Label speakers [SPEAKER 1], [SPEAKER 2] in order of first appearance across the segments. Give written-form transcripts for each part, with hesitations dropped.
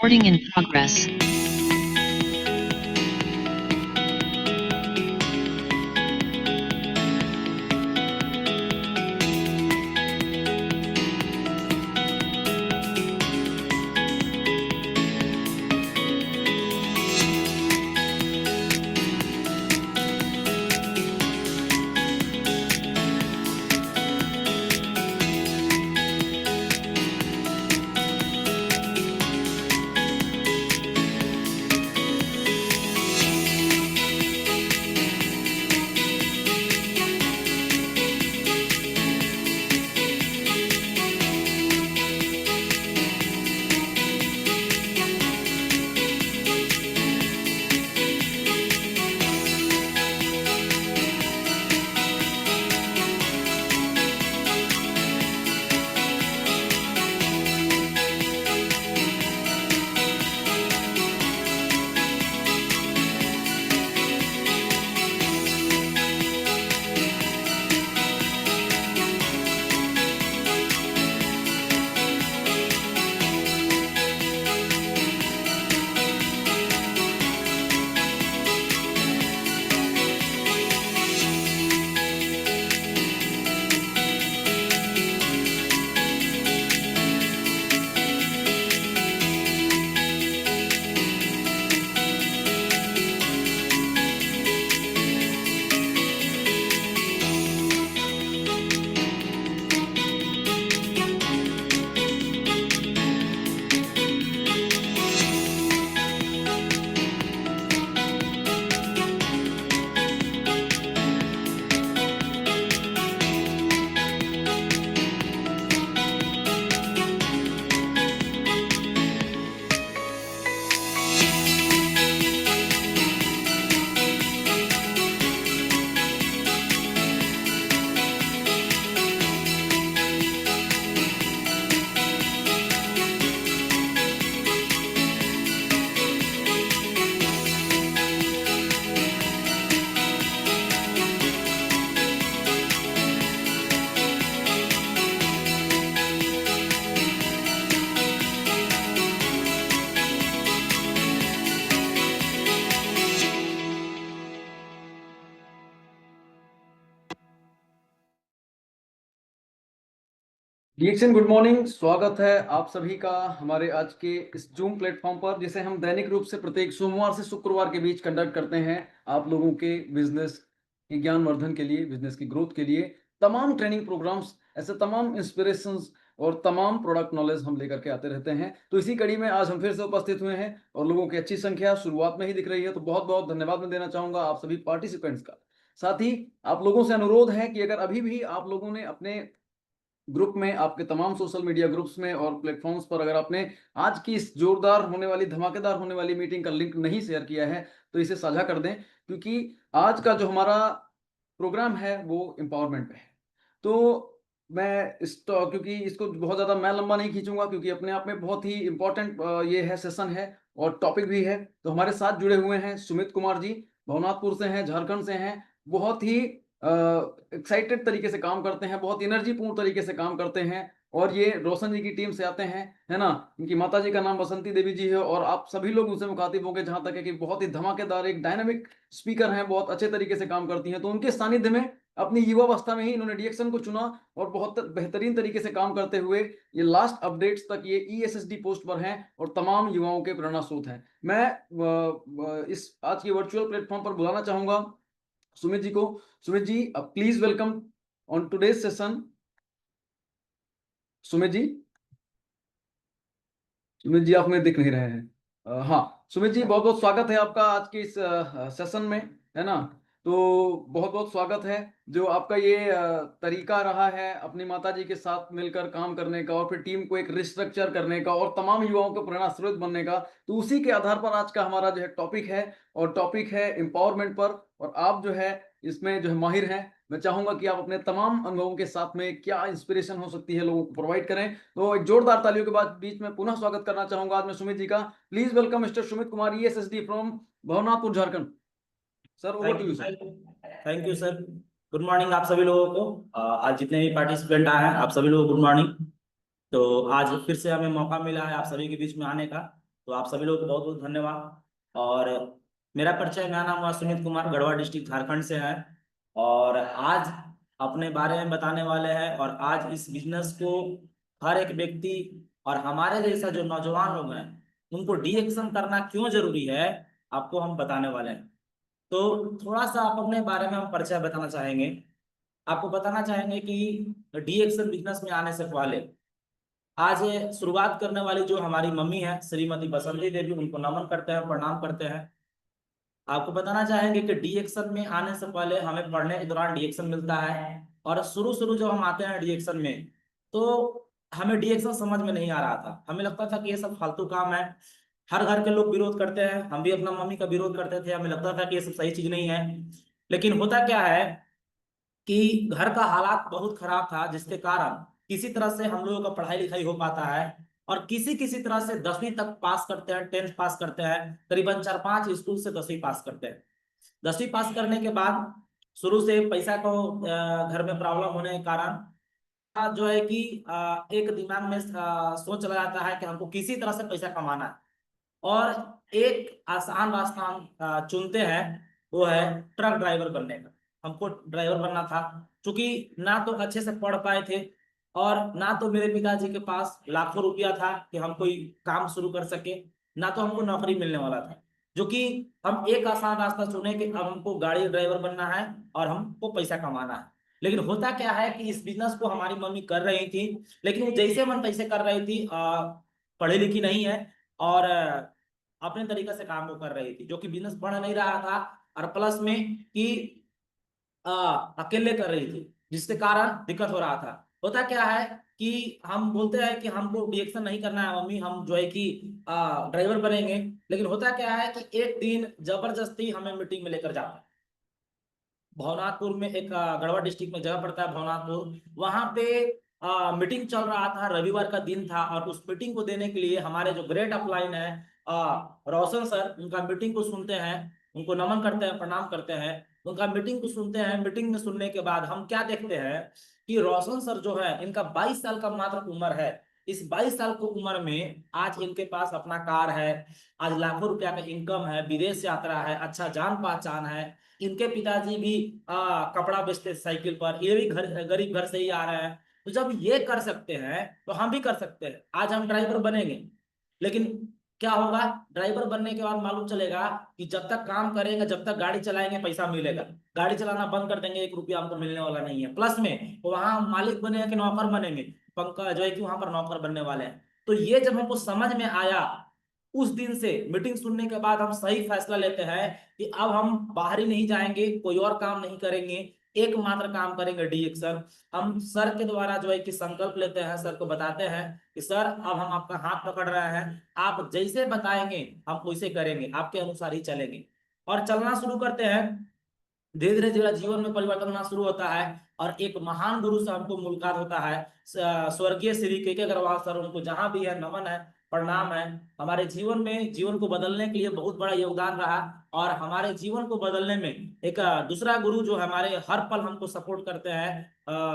[SPEAKER 1] Recording in progress.
[SPEAKER 2] डिएक्शन good morning. स्वागत है आप सभी का हमारे आज के इस जूम प्लेटफॉर्म पर, जिसे हम दैनिक रूप से प्रत्येक सोमवार से शुक्रवार के बीच कंडक्ट करते हैं आप लोगों के बिजनेस के ज्ञानवर्धन के लिए, बिजनेस की ग्रोथ के लिए। तमाम ट्रेनिंग प्रोग्राम्स, ऐसे तमाम इंस्पिरेशंस और तमाम प्रोडक्ट नॉलेज हम लेकर के आते रहते हैं। तो इसी कड़ी में आज हम फिर से उपस्थित हुए हैं और लोगों की अच्छी संख्या शुरुआत में ही दिख रही है, तो बहुत बहुत धन्यवाद मैं देना चाहूंगा आप सभी पार्टिसिपेंट्स का। साथ ही आप लोगों से अनुरोध है कि अगर अभी भी आप लोगों ने अपने ग्रुप में, आपके तमाम सोशल मीडिया ग्रुप्स में और प्लेटफॉर्म्स पर अगर आपने आज की इस जोरदार होने वाली, धमाकेदार होने वाली मीटिंग का लिंक नहीं शेयर किया है तो इसे साझा कर दें, क्योंकि आज का जो हमारा प्रोग्राम है वो एम्पावरमेंट पे है। तो मैं क्योंकि इसको बहुत ज़्यादा मैं लंबा नहीं खींचूंगा, क्योंकि अपने आप में बहुत ही इंपॉर्टेंट ये है, सेशन है और टॉपिक भी है। तो हमारे साथ जुड़े हुए हैं सुमित कुमार जी, भवनाथपुर से हैं, झारखंड से हैं। बहुत ही एक्साइटेड तरीके से काम करते हैं, बहुत एनर्जीपूर्ण तरीके से काम करते हैं और ये रोशन जी की टीम से आते हैं, है ना। इनकी माता जी का नाम बसंती देवी जी है और आप सभी लोग उनसे मुखातिब होंगे, जहां तक है कि बहुत ही धमाकेदार, एक डायनामिक स्पीकर हैं, बहुत अच्छे तरीके से काम करती हैं। तो उनके सानिध्य में अपनी युवावस्था में ही इन्होंने डिएक्शन को चुना और बहुत बेहतरीन तरीके से काम करते हुए ये लास्ट अपडेट्स तक ये ईएसएसडी पोस्ट पर हैं और तमाम युवाओं के प्रेरणा स्रोत हैं। मैं इस आज की वर्चुअल प्लेटफॉर्म पर बुलाना चाहूंगा सुमित जी को। Sumit ji, please welcome on today's session. Sumit ji, Sumit ji आप में दिख नहीं रहे हैं। हाँ सुमित जी, बहुत बहुत स्वागत है आपका आज के इस सेशन में, है ना। तो बहुत बहुत स्वागत है। जो आपका ये तरीका रहा है अपनी माता जी के साथ मिलकर काम करने का और फिर टीम को एक रिस्ट्रक्चर करने का और तमाम युवाओं के प्रेरणा स्रोत बनने का, तो उसी के आधार पर आज का हमारा जो है टॉपिक है, और टॉपिक है एम्पावरमेंट पर। और आप जो है इसमें जो है माहिर हैं। मैं चाहूंगा कि आप अपने तमाम अनुभवों के साथ में क्या इंस्पिरेशन हो सकती है लोगों को प्रोवाइड करें। तो एक जोरदार तालियों के बाद बीच में पुनः स्वागत करना चाहूंगा आज मैं सुमित जी का। Please welcome mister Sumit Kumar, ESSD from Bhawanathpur, Jharkhand. Sir over to you sir.
[SPEAKER 3] Thank you sir. Good morning आप सभी लोगों को। आज जितने भी पार्टिसिपेंट आए हैं आप सभी लोगों को गुड मॉर्निंग। तो आज फिर से हमें मौका मिला है आप सभी के बीच में आने का। तो आप सभी लोगों को बहुत बहुत धन्यवाद। और मेरा नाम हुआ सुमित कुमार, गढ़वा डिस्ट्रिक्ट झारखंड से है। और आज अपने बारे में बताने वाले हैं, और आज इस बिजनेस को हर एक व्यक्ति और हमारे जैसा जो नौजवान लोग हैं उनको डी एक्शन करना क्यों जरूरी है, आपको हम बताने वाले हैं। तो थोड़ा सा आप अपने बारे में हम परिचय बताना चाहेंगे। आपको बताना चाहेंगे कि डी एक्शन बिजनेस में आने से पहले आज ये शुरुआत करने वाली जो हमारी मम्मी है श्रीमती बसंती देवी, उनको नमन करते हैं, प्रणाम करते हैं। आपको बताना चाहेंगे कि डी एक्शन में आने से पहले हमें पढ़ने के दौरान डी एक्शन मिलता है, और शुरू शुरू जब हम आते हैं डी एक्शन में तो हमें डी एक्शन समझ में नहीं आ रहा था। हमें लगता था कि ये सब फालतू काम है, हर घर के लोग विरोध करते हैं, हम भी अपना मम्मी का विरोध करते थे। हमें लगता था कि ये सब सही चीज नहीं है। लेकिन होता क्या है कि घर का हालात बहुत खराब था, जिसके कारण किसी तरह से हम लोगों का पढ़ाई लिखाई हो पाता है, और किसी किसी तरह से 10वीं तक पास करते हैं, 10th पास करते हैं। करीबन 4-5 स्कूल से 10वीं पास करते हैं। 10वीं पास करने के बाद शुरू से पैसा को घर में प्रॉब्लम होने के कारण जो है कि एक दिमाग में सोच चला जाता है कि हमको किसी तरह से पैसा कमाना है, और एक आसान रास्ता हम चुनते हैं, वो है ट्रक ड्राइवर बनने का। हमको ड्राइवर बनना था, क्योंकि ना तो अच्छे से पढ़ पाए थे, और ना तो मेरे पिताजी के पास लाखों रुपया था कि हम कोई काम शुरू कर सके, ना तो हमको नौकरी मिलने वाला था। जो कि हम एक आसान रास्ता चुने कि अब हमको गाड़ी ड्राइवर बनना है और हमको पैसा कमाना है। लेकिन होता क्या है कि इस बिजनेस को हमारी मम्मी कर रही थी, लेकिन वो जैसे मन तैसे कर रही थी, पढ़ी लिखी नहीं है, और अपने तरीके से काम वो कर रही थी, जो कि बिजनेस बढ़ नहीं रहा था, और प्लस में कि आ, अकेले कर रही थी, जिसके कारण दिक्कत हो रहा था। होता क्या है कि हम बोलते हैं कि हमको रिएक्शन नहीं करना है मम्मी, हम जो है कि ड्राइवर बनेंगे। लेकिन होता क्या है कि एक दिन जबरदस्ती हमें मीटिंग में लेकर जाता है। भवनाथपुर में एक गढ़वा डिस्ट्रिक्ट में जगह पड़ता है भवनाथपुर, वहां पे मीटिंग चल रहा था, रविवार का दिन था, और उस मीटिंग को देने के लिए हमारे जो ग्रेट अपलाइन है रोशन सर, उनका मीटिंग को सुनते हैं, उनको नमन करते हैं, प्रणाम करते हैं। उनका मीटिंग को सुनते हैं। मीटिंग में सुनने के बाद हम क्या देखते हैं कि रोशन सर जो है, इनका 22 साल का मात्र उम्र है। इस 22 साल की उम्र में आज इनके पास अपना कार है, आज लाखों रुपया का इनकम है, विदेश यात्रा है, अच्छा जान पहचान है। इनके पिताजी भी कपड़ा बेचते साइकिल पर, ये भी घर गरीब घर से ही आ रहे हैं। तो जब ये कर सकते हैं तो हम भी कर सकते हैं। आज हम ड्राइवर बनेंगे, लेकिन क्या होगा, ड्राइवर बनने के बाद मालूम चलेगा कि जब तक काम करेंगे, जब तक गाड़ी चलाएंगे, पैसा मिलेगा। गाड़ी चलाना बंद कर देंगे, 1 रुपया हमको मिलने वाला नहीं है। प्लस में वहां मालिक बनेगा कि नौकर बनेंगे, पंकज जो है कि वहां पर नौकर बनने वाले हैं। तो ये जब हमको समझ में आया, उस दिन से मीटिंग सुनने के बाद हम सही फैसला लेते हैं कि अब हम बाहर ही नहीं जाएंगे, कोई और काम नहीं करेंगे, एकमात्र काम करेंगे डी एक्शन। हम सर के द्वारा जो है कि संकल्प लेते हैं, सर को बताते हैं कि सर अब हम आपका हाथ पकड़ रहे हैं, आप जैसे बताएंगे हम वैसे करेंगे, आपके अनुसार ही चलेंगे। और चलना शुरू करते हैं। धीरे धीरे धीरे जीवन में परिवर्तन होना शुरू होता है, और एक महान गुरु से हमको मुलाकात होता है, स्वर्गीय श्री के अग्रवाल सर, उनको जहां भी है नमन है, प्रणाम है। हमारे जीवन में, जीवन को बदलने के लिए बहुत बड़ा योगदान रहा, और हमारे जीवन को बदलने में एक दूसरा गुरु जो हमारे हर पल हमको सपोर्ट करते हैं,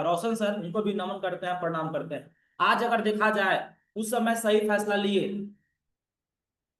[SPEAKER 3] रोशन सर, उनको भी नमन करते हैं, प्रणाम करते हैं। आज अगर देखा जाए, उस समय सही फैसला लिए,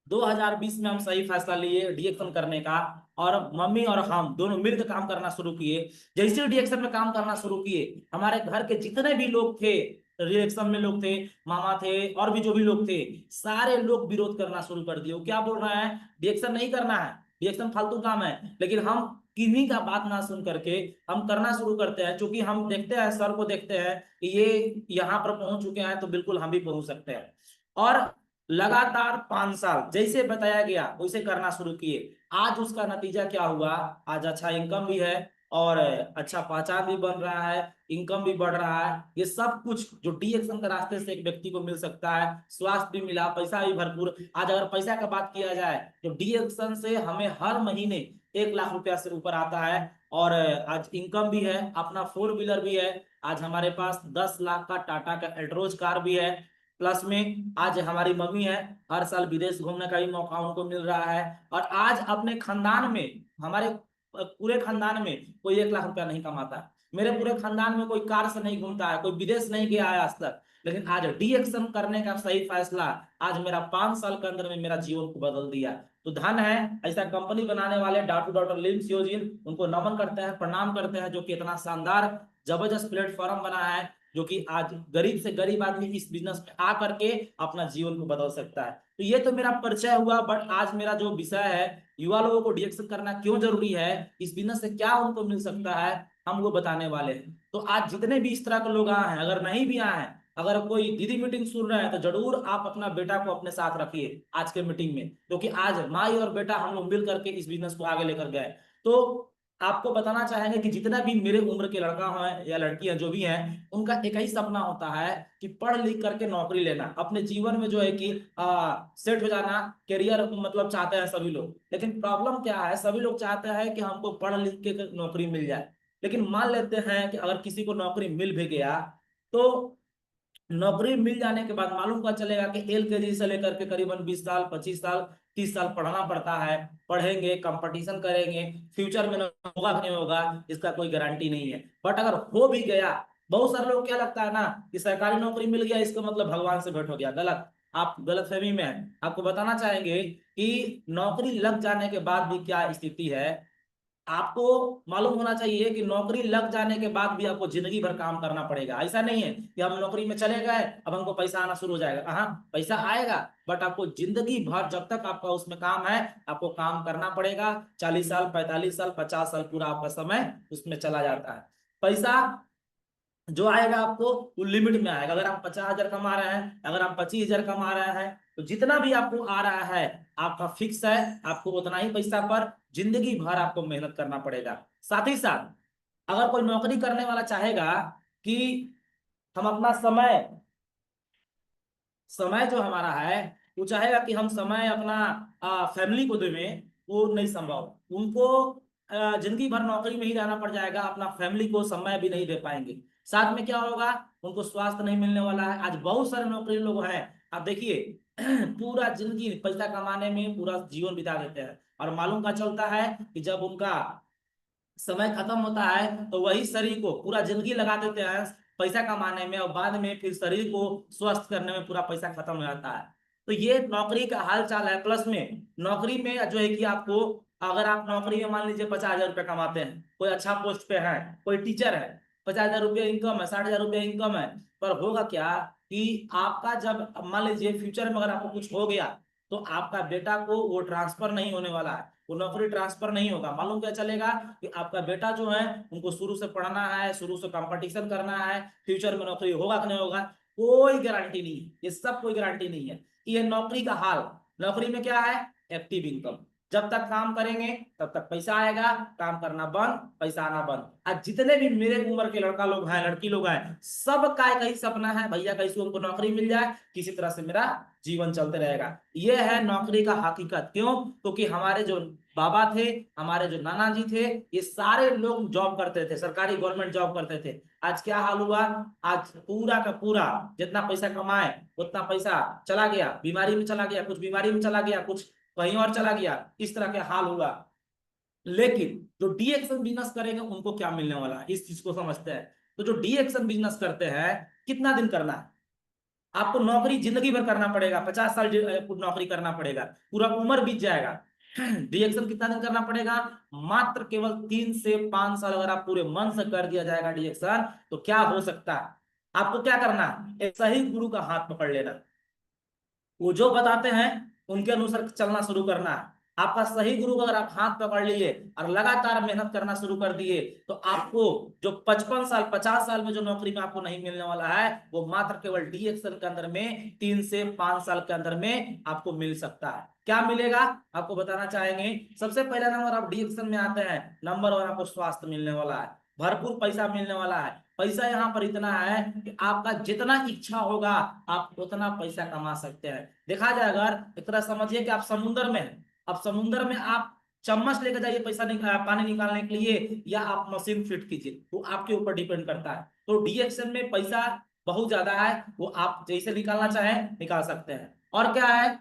[SPEAKER 3] 2020 में हम सही फैसला लिए डीएक्शन करने का, और मम्मी और हम दोनों मिलकर काम करना शुरू किए। जैसे डीएक्शन में काम करना शुरू किए, हमारे घर के जितने भी लोग थे, रिएक्शन में लोग थे, मामा थे, और भी जो भी लोग थे, सारे लोग विरोध करना शुरू कर दिए। वो क्या बोल रहे हैं, डीएक्शन नहीं करना है, डीएक्शन फालतू काम है। लेकिन हम किन्हीं का बात ना सुन करके हम करना शुरू करते हैं, क्योंकि हम देखते हैं, सर को देखते हैं कि ये यहाँ पर पहुंच चुके हैं, तो बिल्कुल हम भी पहुंच सकते हैं। और लगातार 5 साल जैसे बताया गया वैसे करना शुरू किए। आज उसका नतीजा क्या हुआ, आज अच्छा इनकम भी है, और अच्छा पहचान भी बन रहा है, इनकम भी बढ़ रहा है। ये सब कुछ जो डी एक्शन के रास्ते से एक व्यक्ति को मिल सकता है, स्वास्थ्य भी मिला, पैसा भी भरपूर। आज अगर पैसा का बात किया जाए तो डी एक्शन से हमें हर महीने 1 लाख रुपया से ऊपर आता है, और आज इनकम भी है, अपना 4 व्हीलर भी है। आज हमारे पास 10 लाख का टाटा का एल्ट्रोज कार भी है। प्लस में आज हमारी मम्मी है, हर साल विदेश घूमने का भी मौका उनको मिल रहा है। और आज अपने खानदान में, हमारे पूरे खानदान में कोई 1 लाख रुपया नहीं कमाता है। मेरे पूरे खानदान में कोई कार से नहीं घूमता है, कोई विदेश नहीं गया है आज तक। लेकिन आज डी एक्शन करने का सही फैसला आज मेरा 5 साल के अंदर में मेरा जीवन को बदल दिया। तो धन है ऐसा कंपनी बनाने वाले डाटू डॉक्टर लिम सियोजिन, उनको नमन करते हैं, प्रणाम करते हैं, जो कि इतना शानदार जबरदस्त प्लेटफॉर्म बना है, जो कि आज गरीब से गरीब आदमी इस बिजनेस में आ करके अपना जीवन को बदल सकता है। तो ये तो मेरा परिचय हुआ, बट आज मेरा जो विषय है युवा लोगों को डीएक्शन करना क्यों जरूरी है, इस बिजनेस से क्या उनको मिल सकता है, हम वो बताने वाले हैं। तो आज जितने भी इस तरह के लोग आए हैं, अगर नहीं भी आए हैं, अगर कोई दीदी मीटिंग सुन रहे हैं, तो जरूर आप अपना बेटा को अपने साथ रखिए आज के मीटिंग में, क्योंकि आज माई और बेटा हम लोग मिल करके इस बिजनेस को आगे लेकर गए। तो आपको बताना चाहेंगे कि जितना भी मेरे उम्र के लड़का है या लड़कियां जो भी हैं, उनका एक ही सपना होता है कि पढ़ लिख करके नौकरी लेना, अपने जीवन में जो है कि सेट हो जाना, करियर मतलब चाहते हैं सभी लोग। लेकिन प्रॉब्लम क्या है, सभी लोग चाहते हैं कि हमको पढ़ लिख के नौकरी मिल जाए, लेकिन मान लेते हैं कि अगर किसी को नौकरी मिल भी गया, तो नौकरी मिल जाने के बाद मालूम क्या चलेगा कि एलकेजी से लेकर के करीबन 20 साल, 25 साल, 30 साल पढ़ना पड़ता है। पढ़ेंगे, कंपटीशन करेंगे, फ्यूचर में होगा कि नहीं होगा इसका कोई गारंटी नहीं है। बट अगर हो भी गया, बहुत सारे लोग क्या लगता है ना कि सरकारी नौकरी मिल गया इसका मतलब भगवान से भेंट हो गया। गलत, आप गलत फहमी में है। आपको बताना चाहेंगे कि नौकरी लग जाने के बाद भी क्या स्थिति है। आपको मालूम होना चाहिए कि नौकरी लग जाने के बाद भी आपको जिंदगी भर काम करना पड़ेगा। ऐसा नहीं है कि हम नौकरी में चले गए अब हमको पैसा आना शुरू हो जाएगा। हाँ, पैसा आएगा, बट आपको जिंदगी भर जब तक आपका उसमें काम है आपको काम करना पड़ेगा। 40 साल, 45 साल, 50 साल पूरा आपका समय उसमें चला जाता है। पैसा जो आएगा आपको वो लिमिट में आएगा। अगर आप 50,000 कमा रहे हैं, अगर आप 25,000 कमा रहे हैं, तो जितना भी आपको आ रहा है आपका फिक्स है, आपको उतना ही पैसा पर जिंदगी भर आपको मेहनत करना पड़ेगा। साथ ही साथ अगर कोई नौकरी करने वाला चाहेगा कि हम अपना समय समय जो हमारा है, वो चाहेगा कि हम समय अपना फैमिली को देवें, वो नहीं संभव। उनको जिंदगी भर नौकरी में ही रहना पड़ जाएगा, अपना फैमिली को समय भी नहीं दे पाएंगे। साथ में क्या होगा, उनको स्वास्थ्य नहीं मिलने वाला है। आज बहुत सारे नौकरी लोग हैं, आप देखिए पूरा जिंदगी पैसा कमाने में पूरा जीवन बिता देते हैं, और मालूम क्या चलता है कि जब उनका समय खत्म होता है तो वही शरीर को पूरा जिंदगी लगा देते हैं पैसा कमाने में, और बाद में फिर शरीर को स्वस्थ करने में पूरा पैसा खत्म हो जाता है। तो ये नौकरी का हाल चाल है। प्लस में नौकरी में जो है कि आपको, अगर आप नौकरी में मान लीजिए 50,000 रुपये कमाते हैं, कोई अच्छा पोस्ट पे है, कोई टीचर है, 50,000 रुपये इनकम है, 60,000 रुपये इनकम है, पर होगा क्या कि आपका जब मान लीजिए फ्यूचर में अगर आपको कुछ हो गया, तो आपका बेटा को वो ट्रांसफर नहीं होने वाला है, वो नौकरी ट्रांसफर नहीं होगा। मालूम क्या चलेगा कि आपका बेटा जो है उनको शुरू से पढ़ना है, शुरू से कंपटीशन करना है, फ्यूचर में नौकरी होगा कि नहीं होगा कोई गारंटी नहीं है। ये सब कोई गारंटी नहीं है। ये नौकरी का हाल। नौकरी में क्या है, एक्टिव इनकम। जब तक काम करेंगे तब तक पैसा आएगा, काम करना बंद, पैसा आना बंद। आज जितने भी मेरे उम्र के लड़का लोग हैं, लड़की लोग हैं, सबका एक ही सपना है, भैया कैसे उनको नौकरी मिल जाए, किसी तरह से मेरा जीवन चलते रहेगा। ये है नौकरी का हकीकत। क्यों? क्योंकि हमारे जो बाबा थे, हमारे जो नाना जी थे, ये सारे लोग जॉब करते थे, सरकारी गवर्नमेंट जॉब करते थे। आज क्या हाल हुआ, आज पूरा का पूरा जितना पैसा कमाए उतना पैसा चला गया, बीमारी में चला गया, कुछ बीमारी में चला गया, कुछ कहीं और चला गया, इस तरह के हाल हुआ। लेकिन जो डी एक्शन बिजनेस करेंगे उनको क्या मिलने वाला है, इस चीज को समझते हैं। तो जो डी एक्शन बिजनेस करते हैं, कितना दिन करना है आपको, नौकरी जिंदगी भर करना पड़ेगा, 50 साल नौकरी करना पड़ेगा, पूरा उम्र बीत जाएगा। डीएक्शन कितना दिन करना पड़ेगा, मात्र केवल 3 से 5 साल। अगर आप पूरे मन से कर दिया जाएगा डीएक्शन, तो क्या हो सकता है। आपको क्या करना है, एक सही गुरु का हाथ पकड़ लेना, वो जो बताते हैं उनके अनुसार चलना शुरू करना है। आपका सही गुरु अगर आप हाथ पकड़ लिए और लगातार मेहनत करना शुरू कर दिए, तो आपको जो 55 साल, 50 साल में जो नौकरी में आपको नहीं मिलने वाला है, वो मात्र केवल डीएक्शन के अंदर में 3 से 5 साल के अंदर में आपको मिल सकता है। क्या मिलेगा आपको बताना चाहेंगे। सबसे पहला नंबर, आप डीएक्शन में आते हैं, नंबर 1 आपको स्वास्थ्य मिलने वाला है, भरपूर पैसा मिलने वाला है। पैसा यहाँ पर इतना है कि आपका जितना इच्छा होगा आप उतना पैसा कमा सकते हैं। देखा जाए, अगर एक तरह समझिए कि आप समुद्र में हैं, अब समुद्र में आप चम्मच लेकर जाइए पानी निकालने के लिए, या आप मशीन फिट कीजिए, वो आपके ऊपर डिपेंड करता है। तो डीएक्शन में पैसा बहुत ज्यादा है, वो आप जैसे निकालना चाहें निकाल सकते हैं। और क्या है,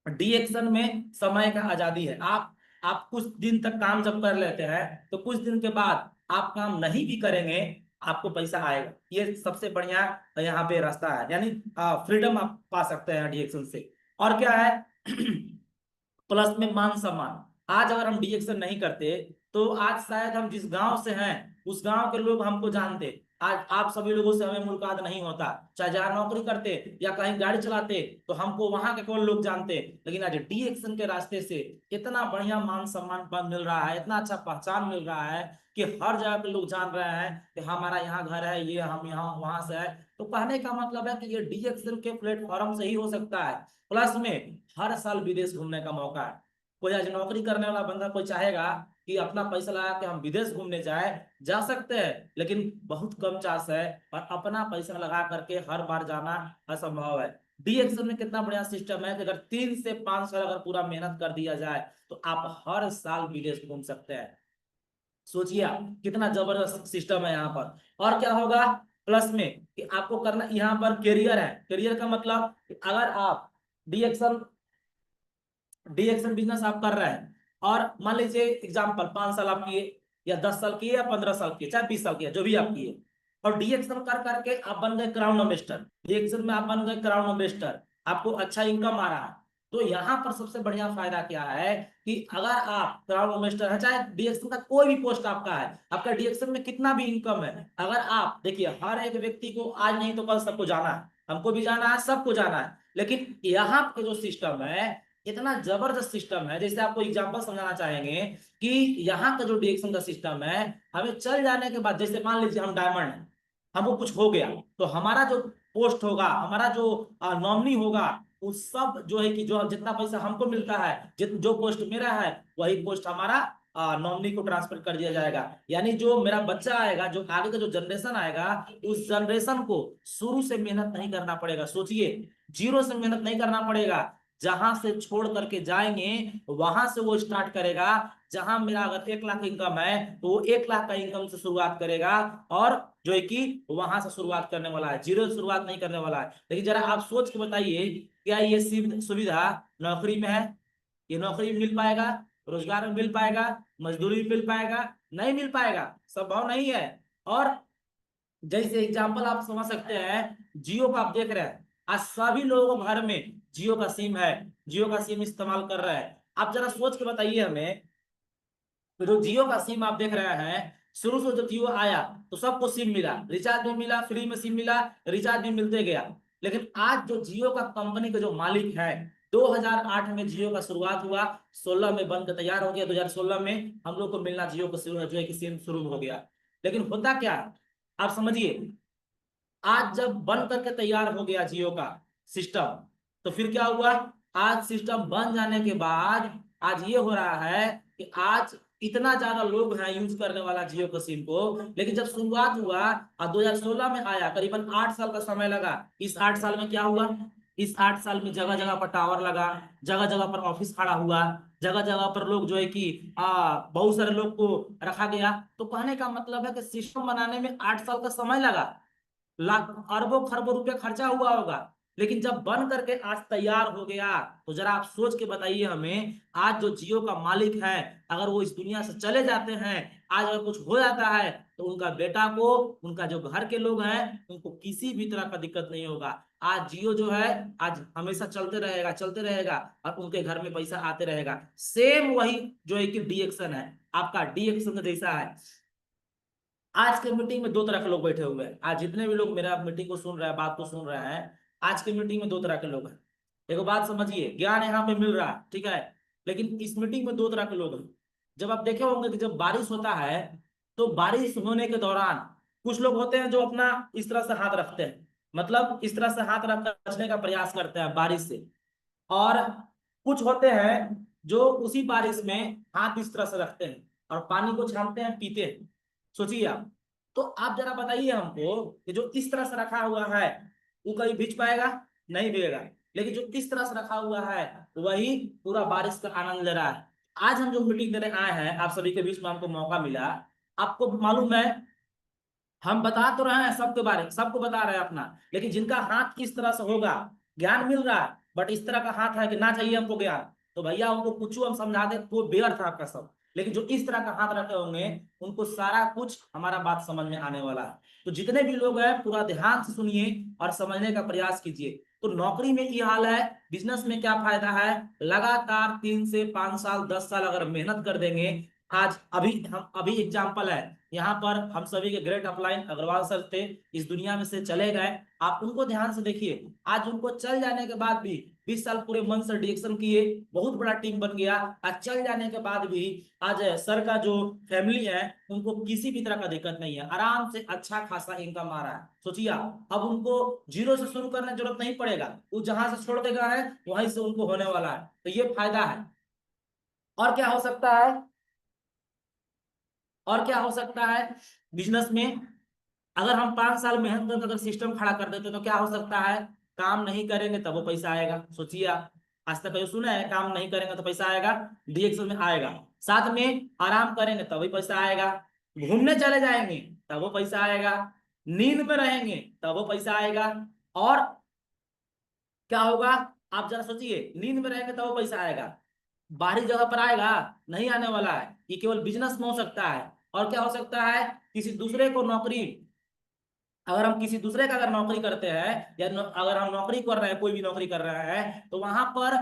[SPEAKER 3] डी एक्शन में समय का आजादी है। आप कुछ दिन तक काम जब कर लेते हैं, तो कुछ दिन के बाद आप काम नहीं भी करेंगे, आपको पैसा आएगा। ये सबसे बढ़िया यहाँ पे रास्ता है, यानी फ्रीडम आप पा सकते हैं डीएक्शन से। और क्या है प्लस में मान सम्मान। आज अगर हम डीएक्शन नहीं करते तो आज शायद हम जिस गांव से हैं उस गांव के लोग हमको जानते। आज आप सभी लोगों से हमें मुलाकात नहीं होता, चाहे जहाँ नौकरी करते या कहीं गाड़ी चलाते तो हमको वहां के कौन लोग जानते। लेकिन आज डीएक्शन के रास्ते से इतना बढ़िया मान सम्मान मिल रहा है, इतना अच्छा पहचान मिल रहा है कि हर जगह के लोग जान रहे हैं कि हमारा यहाँ घर है, ये हम यहाँ वहां से है। तो कहने का मतलब है कि ये डीएक्शन के प्लेटफॉर्म से ही हो सकता है। प्लस में हर साल विदेश घूमने का मौका है। कोई आज नौकरी करने वाला बंदा कोई चाहेगा कि अपना पैसा लगा के हम विदेश घूमने जाए, जा सकते हैं, लेकिन बहुत कम चांस है। और अपना पैसा लगा करके हर बार जाना असंभव है। डीएक्शन में कितना बढ़िया सिस्टम है कि अगर 3 से 5 साल अगर पूरा मेहनत कर दिया जाए तो आप हर साल विदेश घूम सकते हैं। सोचिए आप कितना जबरदस्त सिस्टम है यहाँ पर। और क्या होगा प्लस में कि आपको करना यहाँ पर करियर है। करियर का मतलब कि अगर आप डीएक्शन डीएक्शन बिजनेस आप कर रहे हैं और मान लीजिए एग्जाम्पल 5 साल आप किए या 10 साल किए या 15 साल किए चाहे 20 साल किए जो भी आप किए, और डीएक्शन कर करके आप बन गए क्राउन इन्वेस्टर। डीएक्शन में आप बन गए क्राउन इन्वेस्टर, आपको अच्छा इनकम आ रहा है। तो यहाँ पर सबसे बढ़िया फायदा क्या है कि अगर आप क्राउन इन्वेस्टर है, चाहे डीएक्शन का कोई भी पोस्ट आपका है, आपका डीएक्शन में कितना भी इनकम है, अगर आप देखिए हर एक व्यक्ति को आज नहीं तो कल सबको जाना है, हमको भी जाना है, सबको जाना है। लेकिन यहाँ पे जो सिस्टम है इतना जबरदस्त सिस्टम है। जैसे आपको एग्जांपल समझाना चाहेंगे कि यहाँ का जो डीएक्शन का सिस्टम है, हमें चल जाने के बाद जैसे मान लीजिए हम डायमंड है, हमको कुछ हो गया तो हमारा जो पोस्ट होगा, हमारा जो नॉमिनी होगा, उस सब जो है कि जो जितना पैसा हमको मिलता है, जो पोस्ट मेरा है वही पोस्ट हमारा नॉमिनी को ट्रांसफर कर दिया जाएगा। यानी जो मेरा बच्चा आएगा, जो आगे का जो जनरेशन आएगा, उस जनरेशन को शुरू से मेहनत नहीं करना पड़ेगा। सोचिए जीरो से मेहनत नहीं करना पड़ेगा। जहां से छोड़ करके जाएंगे वहां से वो स्टार्ट करेगा। जहां मेरा अगर 1 लाख इनकम है तो वो 1 लाख का इनकम से शुरुआत करेगा, और जो है कि वहां से शुरुआत करने वाला है, जीरो से शुरुआत नहीं करने वाला है। लेकिन जरा आप सोच के बताइए क्या ये सुविधा नौकरी में है? ये नौकरी में मिल पाएगा, रोजगार में मिल पाएगा, मजदूरी में मिल पाएगा? नहीं मिल पाएगा, संभव नहीं है। और जैसे एग्जाम्पल आप समझ सकते हैं, जियो का आप देख रहे हैं, आज सभी लोगों के घर में जियो का सिम है, जियो का सिम इस्तेमाल कर रहे हैं। आप जरा सोच के बताइए हमें, तो जो जियो का सिम आप देख रहे हैं, शुरू से जब जियो आया तो सबको सिम मिला, रिचार्ज भी मिला, फ्री में सिम मिला, रिचार्ज भी मिलते गया। लेकिन आज जो जियो का कंपनी का जो मालिक है, 2008 में जियो का शुरुआत हुआ, 16 में बनकर तैयार हो गया, 2016 में हम लोग को मिलना जियो को जो है कि सिम शुरू हो गया। लेकिन होता क्या है आप समझिए, आज जब बन करके तैयार हो गया जियो का सिस्टम, तो फिर क्या हुआ, आज सिस्टम बन जाने के बाद आज ये हो रहा है कि आज इतना ज्यादा लोग हैं यूज करने वाला जियो को सिम को। लेकिन जब शुरुआत हुआ और 2016 में आया, करीबन 8 साल का समय लगा। इस 8 साल में क्या हुआ, इस 8 साल में जगह जगह पर टावर लगा, जगह जगह पर ऑफिस खड़ा हुआ, जगह जगह पर लोग जो है कि बहुत सारे लोग को रखा गया। तो कहने का मतलब है कि सिस्टम बनाने में 8 साल का समय लगा, लाख अरबों खरबों रुपए खर्चा हुआ होगा। लेकिन जब बन करके आज तैयार हो गया, तो जरा आप सोच के बताइए हमें, आज जो जियो का मालिक है अगर वो इस दुनिया से चले जाते हैं, आज अगर कुछ हो जाता है तो उनका बेटा को, उनका जो घर के लोग हैं उनको किसी भी तरह का दिक्कत नहीं होगा। आज जियो जो है आज हमेशा चलते रहेगा, चलते रहेगा, और उनके घर में पैसा आते रहेगा। सेम वही जो है कि डीएक्शन है, आपका डीएक्शन जैसा है। आज के मीटिंग में 2 तरह के लोग बैठे हुए हैं। आज जितने भी लोग मेरा मीटिंग को सुन रहे हैं, बात को सुन रहे हैं, आज के मीटिंग में 2 तरह के लोग हैं। देखो बात समझिए, ज्ञान यहाँ पे मिल रहा है, ठीक है, लेकिन इस मीटिंग में 2 तरह के लोग हैं। जब आप देखे होंगे कि जब बारिश होता है तो बारिश होने के दौरान कुछ लोग होते हैं जो अपना इस तरह से हाथ रखते हैं, मतलब इस तरह से हाथ रखकर बचने का प्रयास करते हैं बारिश से। और कुछ होते हैं जो उसी बारिश में हाथ इस तरह से रखते हैं और पानी को छानते हैं, पीते हैं। सोचिए आप, तो आप जरा बताइए हमको कि जो इस तरह से रखा हुआ है वो कभी भीग पाएगा? नहीं भीगेगा। लेकिन जो इस तरह से रखा हुआ है वही पूरा बारिश का आनंद ले रहा है। आज हम जो मीटिंग देने आए हैं, आप सभी के बीच में हमको मौका मिला। आपको मालूम है, हम बता तो रहे हैं सबके बारे में, सबको बता रहे हैं अपना, लेकिन जिनका हाथ किस तरह से होगा, ज्ञान मिल रहा है बट इस तरह का हाथ है कि ना चाहिए हमको ज्ञान, तो भैया उनको कुछ हम समझा दे तो व्यर्थ है आपका सब। लेकिन जो इस तरह का हाथ रखे होंगे उनको सारा कुछ हमारा बात समझ में आने वाला है। तो जितने भी लोग हैं पूरा ध्यान से सुनिए और समझने का प्रयास कीजिए। तो नौकरी में ये हाल है, बिजनेस में क्या फायदा है, लगातार 3 से 5 साल 10 साल अगर मेहनत कर देंगे। आज अभी एग्जाम्पल है, यहाँ पर हम सभी के ग्रेट अपलाइन अग्रवाल सर थे, इस दुनिया में से चले गए। आप उनको ध्यान से देखिए, आज उनको चल जाने के बाद भी 20 साल पूरे मन से डिरेक्शन किए, बहुत बड़ा टीम बन गया। आज चल जाने के बाद भी आज सर का जो फैमिली है उनको किसी भी तरह का दिक्कत नहीं है, आराम से अच्छा खासा इनकम आ रहा है। सोचिए अब उनको जीरो से शुरू करने की जरूरत नहीं पड़ेगा, वो जहां से छोड़ के गए हैं वहीं से उनको होने वाला है। तो ये फायदा है। और क्या हो सकता है, और क्या हो सकता है बिजनेस में, अगर हम 5 साल मेहनत करके अगर सिस्टम खड़ा कर देते तो क्या हो सकता है, काम नहीं करेंगे तब वो पैसा आएगा। सोचिए आप, आज तक कभी सुना है काम नहीं करेंगे तो पैसा आएगा? डीएक्सल में आएगा। साथ में आराम करेंगे तभी पैसा आएगा, घूमने चले जाएंगे तब वो पैसा आएगा, नींद में रहेंगे तब वो पैसा आएगा। और क्या होगा, आप जरा सोचिए, नींद में रहेंगे तब वो पैसा आएगा, बाहरी जगह पर आएगा नहीं आने वाला है। ये केवल बिजनेस में हो सकता है। और क्या हो सकता है, किसी दूसरे को नौकरी, अगर हम किसी दूसरे का अगर नौकरी करते हैं या अगर हम नौकरी कर रहे हैं, कोई भी नौकरी कर रहा है तो वहां पर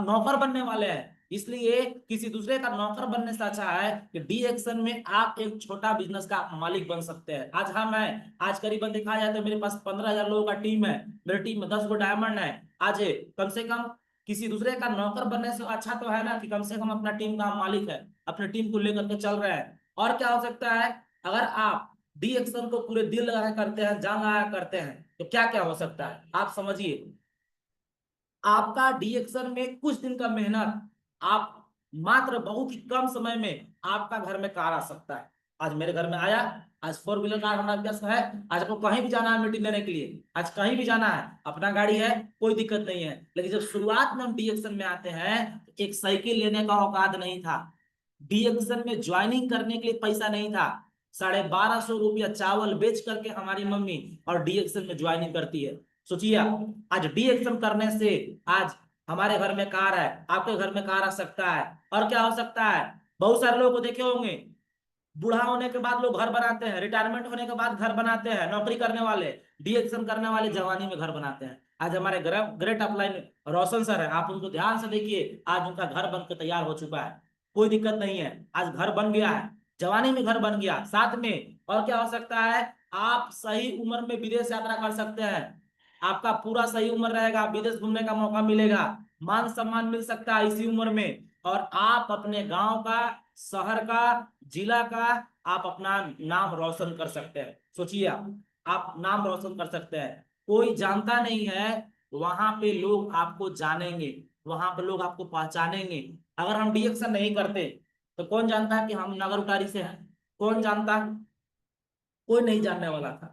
[SPEAKER 3] नौकर बनने वाले हैं। इसलिए किसी दूसरे का नौकर बनने से अच्छा है कि डी एक्शन में आप एक छोटा बिजनेस का मालिक बन सकते हैं। आज हम हैं, आज करीबन देखा जाए तो मेरे पास 15,000 लोगों का टीम है, मेरी टीम में 10 गो डायमंड है। आज कम से कम किसी दूसरे का नौकर बनने से अच्छा तो है ना कि कम से कम अपना टीम का मालिक है, अपने टीम को लेकर के चल रहे हैं। और क्या हो सकता है, अगर आप डी एक्शन को पूरे दिल लगा करते हैं, जान लगा करते हैं तो क्या क्या हो सकता है आप समझिए। आपका डी एक्शन में कुछ दिन का मेहनत, आप मात्र बहुत ही कम समय में आपका घर में कार आ सकता है। आज मेरे घर में आया, आज 4 व्हीलर कार हमारे पास है। आज आपको कहीं भी जाना है मीटिंग देने के लिए, आज कहीं भी जाना है, अपना गाड़ी है, कोई दिक्कत नहीं है। लेकिन जब शुरुआत में हम डी एक्शन में आते हैं तो एक साइकिल लेने का औकात नहीं था, डी एक्शन में ज्वाइनिंग करने के लिए पैसा नहीं था। 1250 रुपया चावल बेच करके हमारी मम्मी और डी एक्शन में ज्वाइनिंग करती है। सोचिए आज डी एक्शन करने से आज हमारे घर में कार है, आपके घर में कार आ सकता है। और क्या हो सकता है, बहुत सारे लोगों को देखे होंगे, बूढ़ा होने के बाद लोग घर बनाते हैं, रिटायरमेंट होने के बाद घर बनाते हैं, नौकरी करने वाले, डी एक्शन करने वाले जवानी में घर बनाते हैं। आज हमारे ग्रेट अपलाइन रोशन सर है, आप उनको ध्यान से देखिए, आज उनका घर बनकर तैयार हो चुका है, कोई दिक्कत नहीं है, आज घर बन गया है, जवानी में घर बन गया। साथ में और क्या हो सकता है, आप सही उम्र में विदेश यात्रा कर सकते हैं, आपका पूरा सही उम्र रहेगा, विदेश घूमने का मौका मिलेगा, मान सम्मान मिल सकता है इसी उम्र में। और आप अपने गांव का, शहर का, जिला का आप अपना नाम रोशन कर सकते हैं। सोचिए आप नाम रोशन कर सकते हैं, कोई जानता नहीं है, वहां पे लोग आपको जानेंगे, वहां पे लोग आपको पहचानेंगे। अगर हम डिएक्शन नहीं करते तो कौन जानता है कि हम नगर उतारी से हैं, कौन जानता, कोई नहीं जानने वाला था।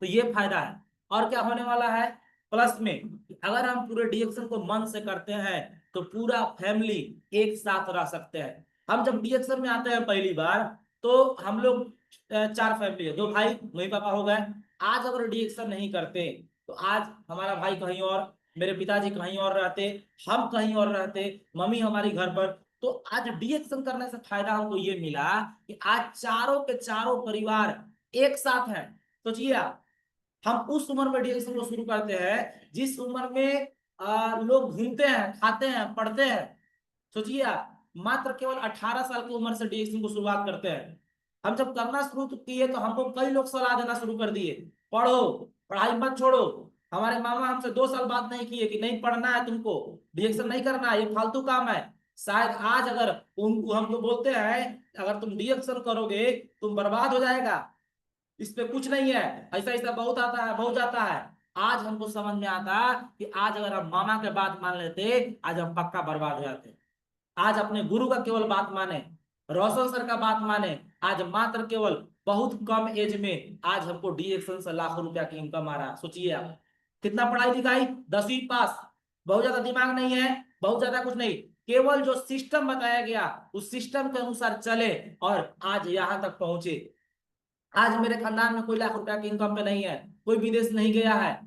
[SPEAKER 3] तो ये फायदा है। और क्या होने वाला है, प्लस में अगर हम पूरे डीएक्शन को मन से करते हैं तो पूरा फैमिली एक साथ रह सकते हैं। हम जब डीएक्शन में आते हैं पहली बार तो हम लोग 4 फैमिली है, 2 भाई मम्मी पापा हो गए। आज अगर डीएक्शन नहीं करते तो आज हमारा भाई कहीं और, मेरे पिताजी कहीं और रहते, हम कहीं और रहते, मम्मी हमारी घर पर। तो आज डीएक्शन करने से फायदा हमको ये मिला कि आज चारों के चारों परिवार एक साथ हैं। सोचिए हम उस उम्र में डीएक्शन को शुरू करते हैं जिस उम्र में लोग घूमते हैं, खाते हैं, पढ़ते हैं। सोचिए आप, मात्र केवल 18 साल की उम्र से डीएक्शन को शुरुआत करते हैं। हम जब करना शुरू किए तो हमको कई लोग सलाह देना शुरू कर दिए, पढ़ो, पढ़ाई मत छोड़ो। हमारे मामा हमसे 2 साल बात नहीं किए कि नहीं पढ़ना है तुमको, डीएक्शन नहीं करना है, ये फालतू काम है। शायद आज अगर उनको हम तो बोलते हैं अगर तुम डीएक्शन करोगे तुम बर्बाद हो जाएगा, इस पे कुछ नहीं है, ऐसा ऐसा बहुत आता है, बहुत जाता है। आज हमको समझ में आता कि आज अगर हम मामा के बात मान लेते आज हम पक्का बर्बाद हो जाते। आज अपने गुरु का केवल बात माने, रोशन सर का बात माने, आज मात्र केवल बहुत कम एज में आज हमको डीएक्शन से लाखों रुपया की इनकम आ रहा। सोचिए आप, कितना पढ़ाई लिखाई, 10वीं पास, बहुत ज्यादा दिमाग नहीं है, बहुत ज्यादा कुछ नहीं, केवल जो सिस्टम बताया गया उस सिस्टम के अनुसार चले और आज यहां तक पहुंचे। आज मेरे खानदान में कोई लाख रुपया की इनकम पे नहीं है, कोई विदेश नहीं गया है,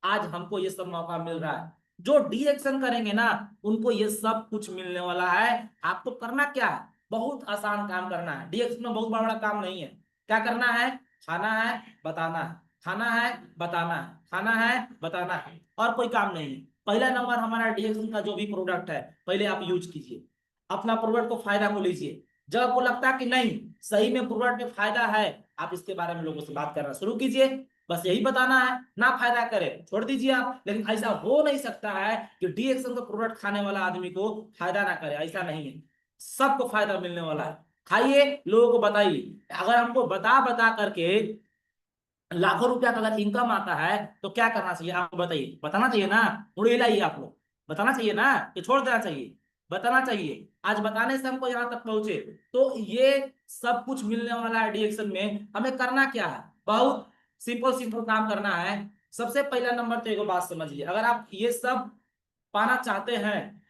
[SPEAKER 3] आज हमको ये सब मौका मिल रहा है। जो डी एक्शन करेंगे ना उनको ये सब कुछ मिलने वाला है। आपको करना क्या है, बहुत आसान काम करना है। डीएक्शन में बहुत बड़ा बड़ा काम नहीं है। क्या करना है? खाना है, बताना है, खाना है, बताना है, खाना है, बताना है, और कोई काम नहीं है। पहला नंबर हमारा डीएक्शन का जो भी प्रोडक्ट है पहले आप यूज कीजिए, अपना प्रोडक्ट को फायदा को लीजिए। जब आपको लगता है कि नहीं सही में प्रोडक्ट में फायदा है, आप इसके बारे में लोगों से बात करना शुरू कीजिए। बस यही बताना है, ना फायदा करे छोड़ दीजिए आप। लेकिन ऐसा हो नहीं सकता है कि डीएक्शन का प्रोडक्ट खाने वाला आदमी को फायदा ना करे, ऐसा नहीं है। सबको फायदा मिलने वाला है। खाइए, लोगों को बताइए। अगर हमको बता बता करके लाखों रुपया का अगर इनकम आता है तो क्या करना चाहिए आपको बताइए? बताना चाहिए ना, मुड़ी हिलाइए आप लोग। बताना चाहिए ना कि छोड़ देना चाहिए? बताना चाहिए। आज बताने से हमको यहाँ तक पहुंचे, तो ये सब कुछ मिलने वाला है डीएक्शन में। हमें करना क्या है? बहुत सिंपल सिंपल काम करना है। सबसे पहला नंबर तो एगो बात समझिए, अगर आप ये सब पाना चाहते हैं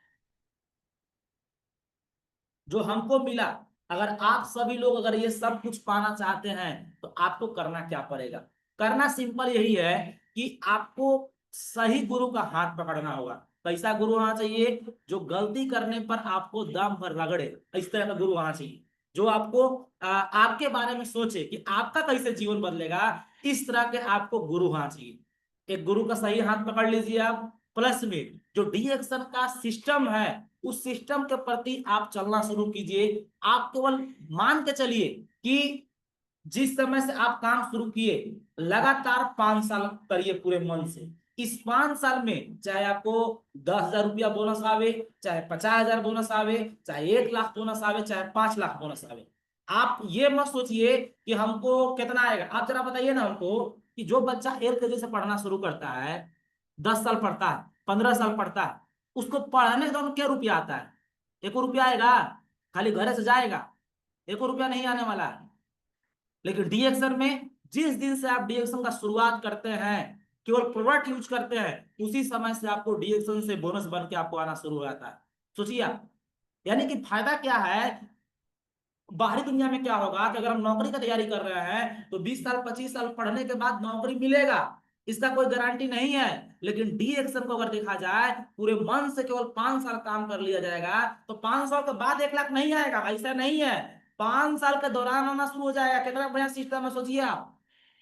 [SPEAKER 3] जो हमको मिला, अगर आप सभी लोग अगर ये सब कुछ पाना चाहते हैं तो आपको करना क्या पड़ेगा? करना सिंपल यही है कि आपको सही गुरु का हाथ पकड़ना होगा। कैसा गुरु होना चाहिए? जो गलती करने पर आपको दम भर रगड़े, इस तरह का गुरु होना चाहिए। जो आपको आपके बारे में सोचे कि आपका कैसे जीवन बदलेगा, इस तरह के आपको गुरु होना चाहिए। एक गुरु का सही हाथ पकड़ लीजिए आप। प्लस में जो डीएक्शन का सिस्टम है, उस सिस्टम के प्रति आप चलना शुरू कीजिए। आप केवल मान के चलिए कि जिस समय से आप काम शुरू किए लगातार 5 साल करिए पूरे मन से। इस 5 साल में चाहे आपको 10,000 रुपया बोनस आवे, चाहे 50,000 बोनस आवे, चाहे 1 लाख बोनस आवे, चाहे 5 लाख बोनस आवे, आप ये मत सोचिए कि हमको कितना आएगा। आप जरा बताइए ना हमको कि जो बच्चा एलकेजी से पढ़ना शुरू करता है, 10 साल पढ़ता है, 15 साल पढ़ता है, उसको पढ़ाने का क्या रुपया आता है? 1 रुपया आएगा? खाली घर से जाएगा, 1 रुपया नहीं आने वाला है। लेकिन डीएक्शन में जिस दिन से आप डीएक्शन का शुरुआत करते हैं, केवल प्रोडक्ट यूज करते हैं, उसी समय से आपको डीएक्शन से बोनस बन के आपको आना शुरू हो जाता है। सोचिए आप, यानी कि फायदा क्या है? बाहरी दुनिया में क्या होगा कि अगर हम नौकरी का तैयारी कर रहे हैं तो 20 साल 25 साल पढ़ने के बाद नौकरी मिलेगा, इसका कोई गारंटी नहीं है। लेकिन डी एक्शन को अगर देखा जाए, पूरे मन से केवल 5 साल काम कर लिया जाएगा तो 5 साल के बाद 1 लाख नहीं आएगा, ऐसा नहीं है। 5 साल के दौरान आना शुरू हो जाएगा। कितना बढ़िया सिस्टम है, सोचिए आप।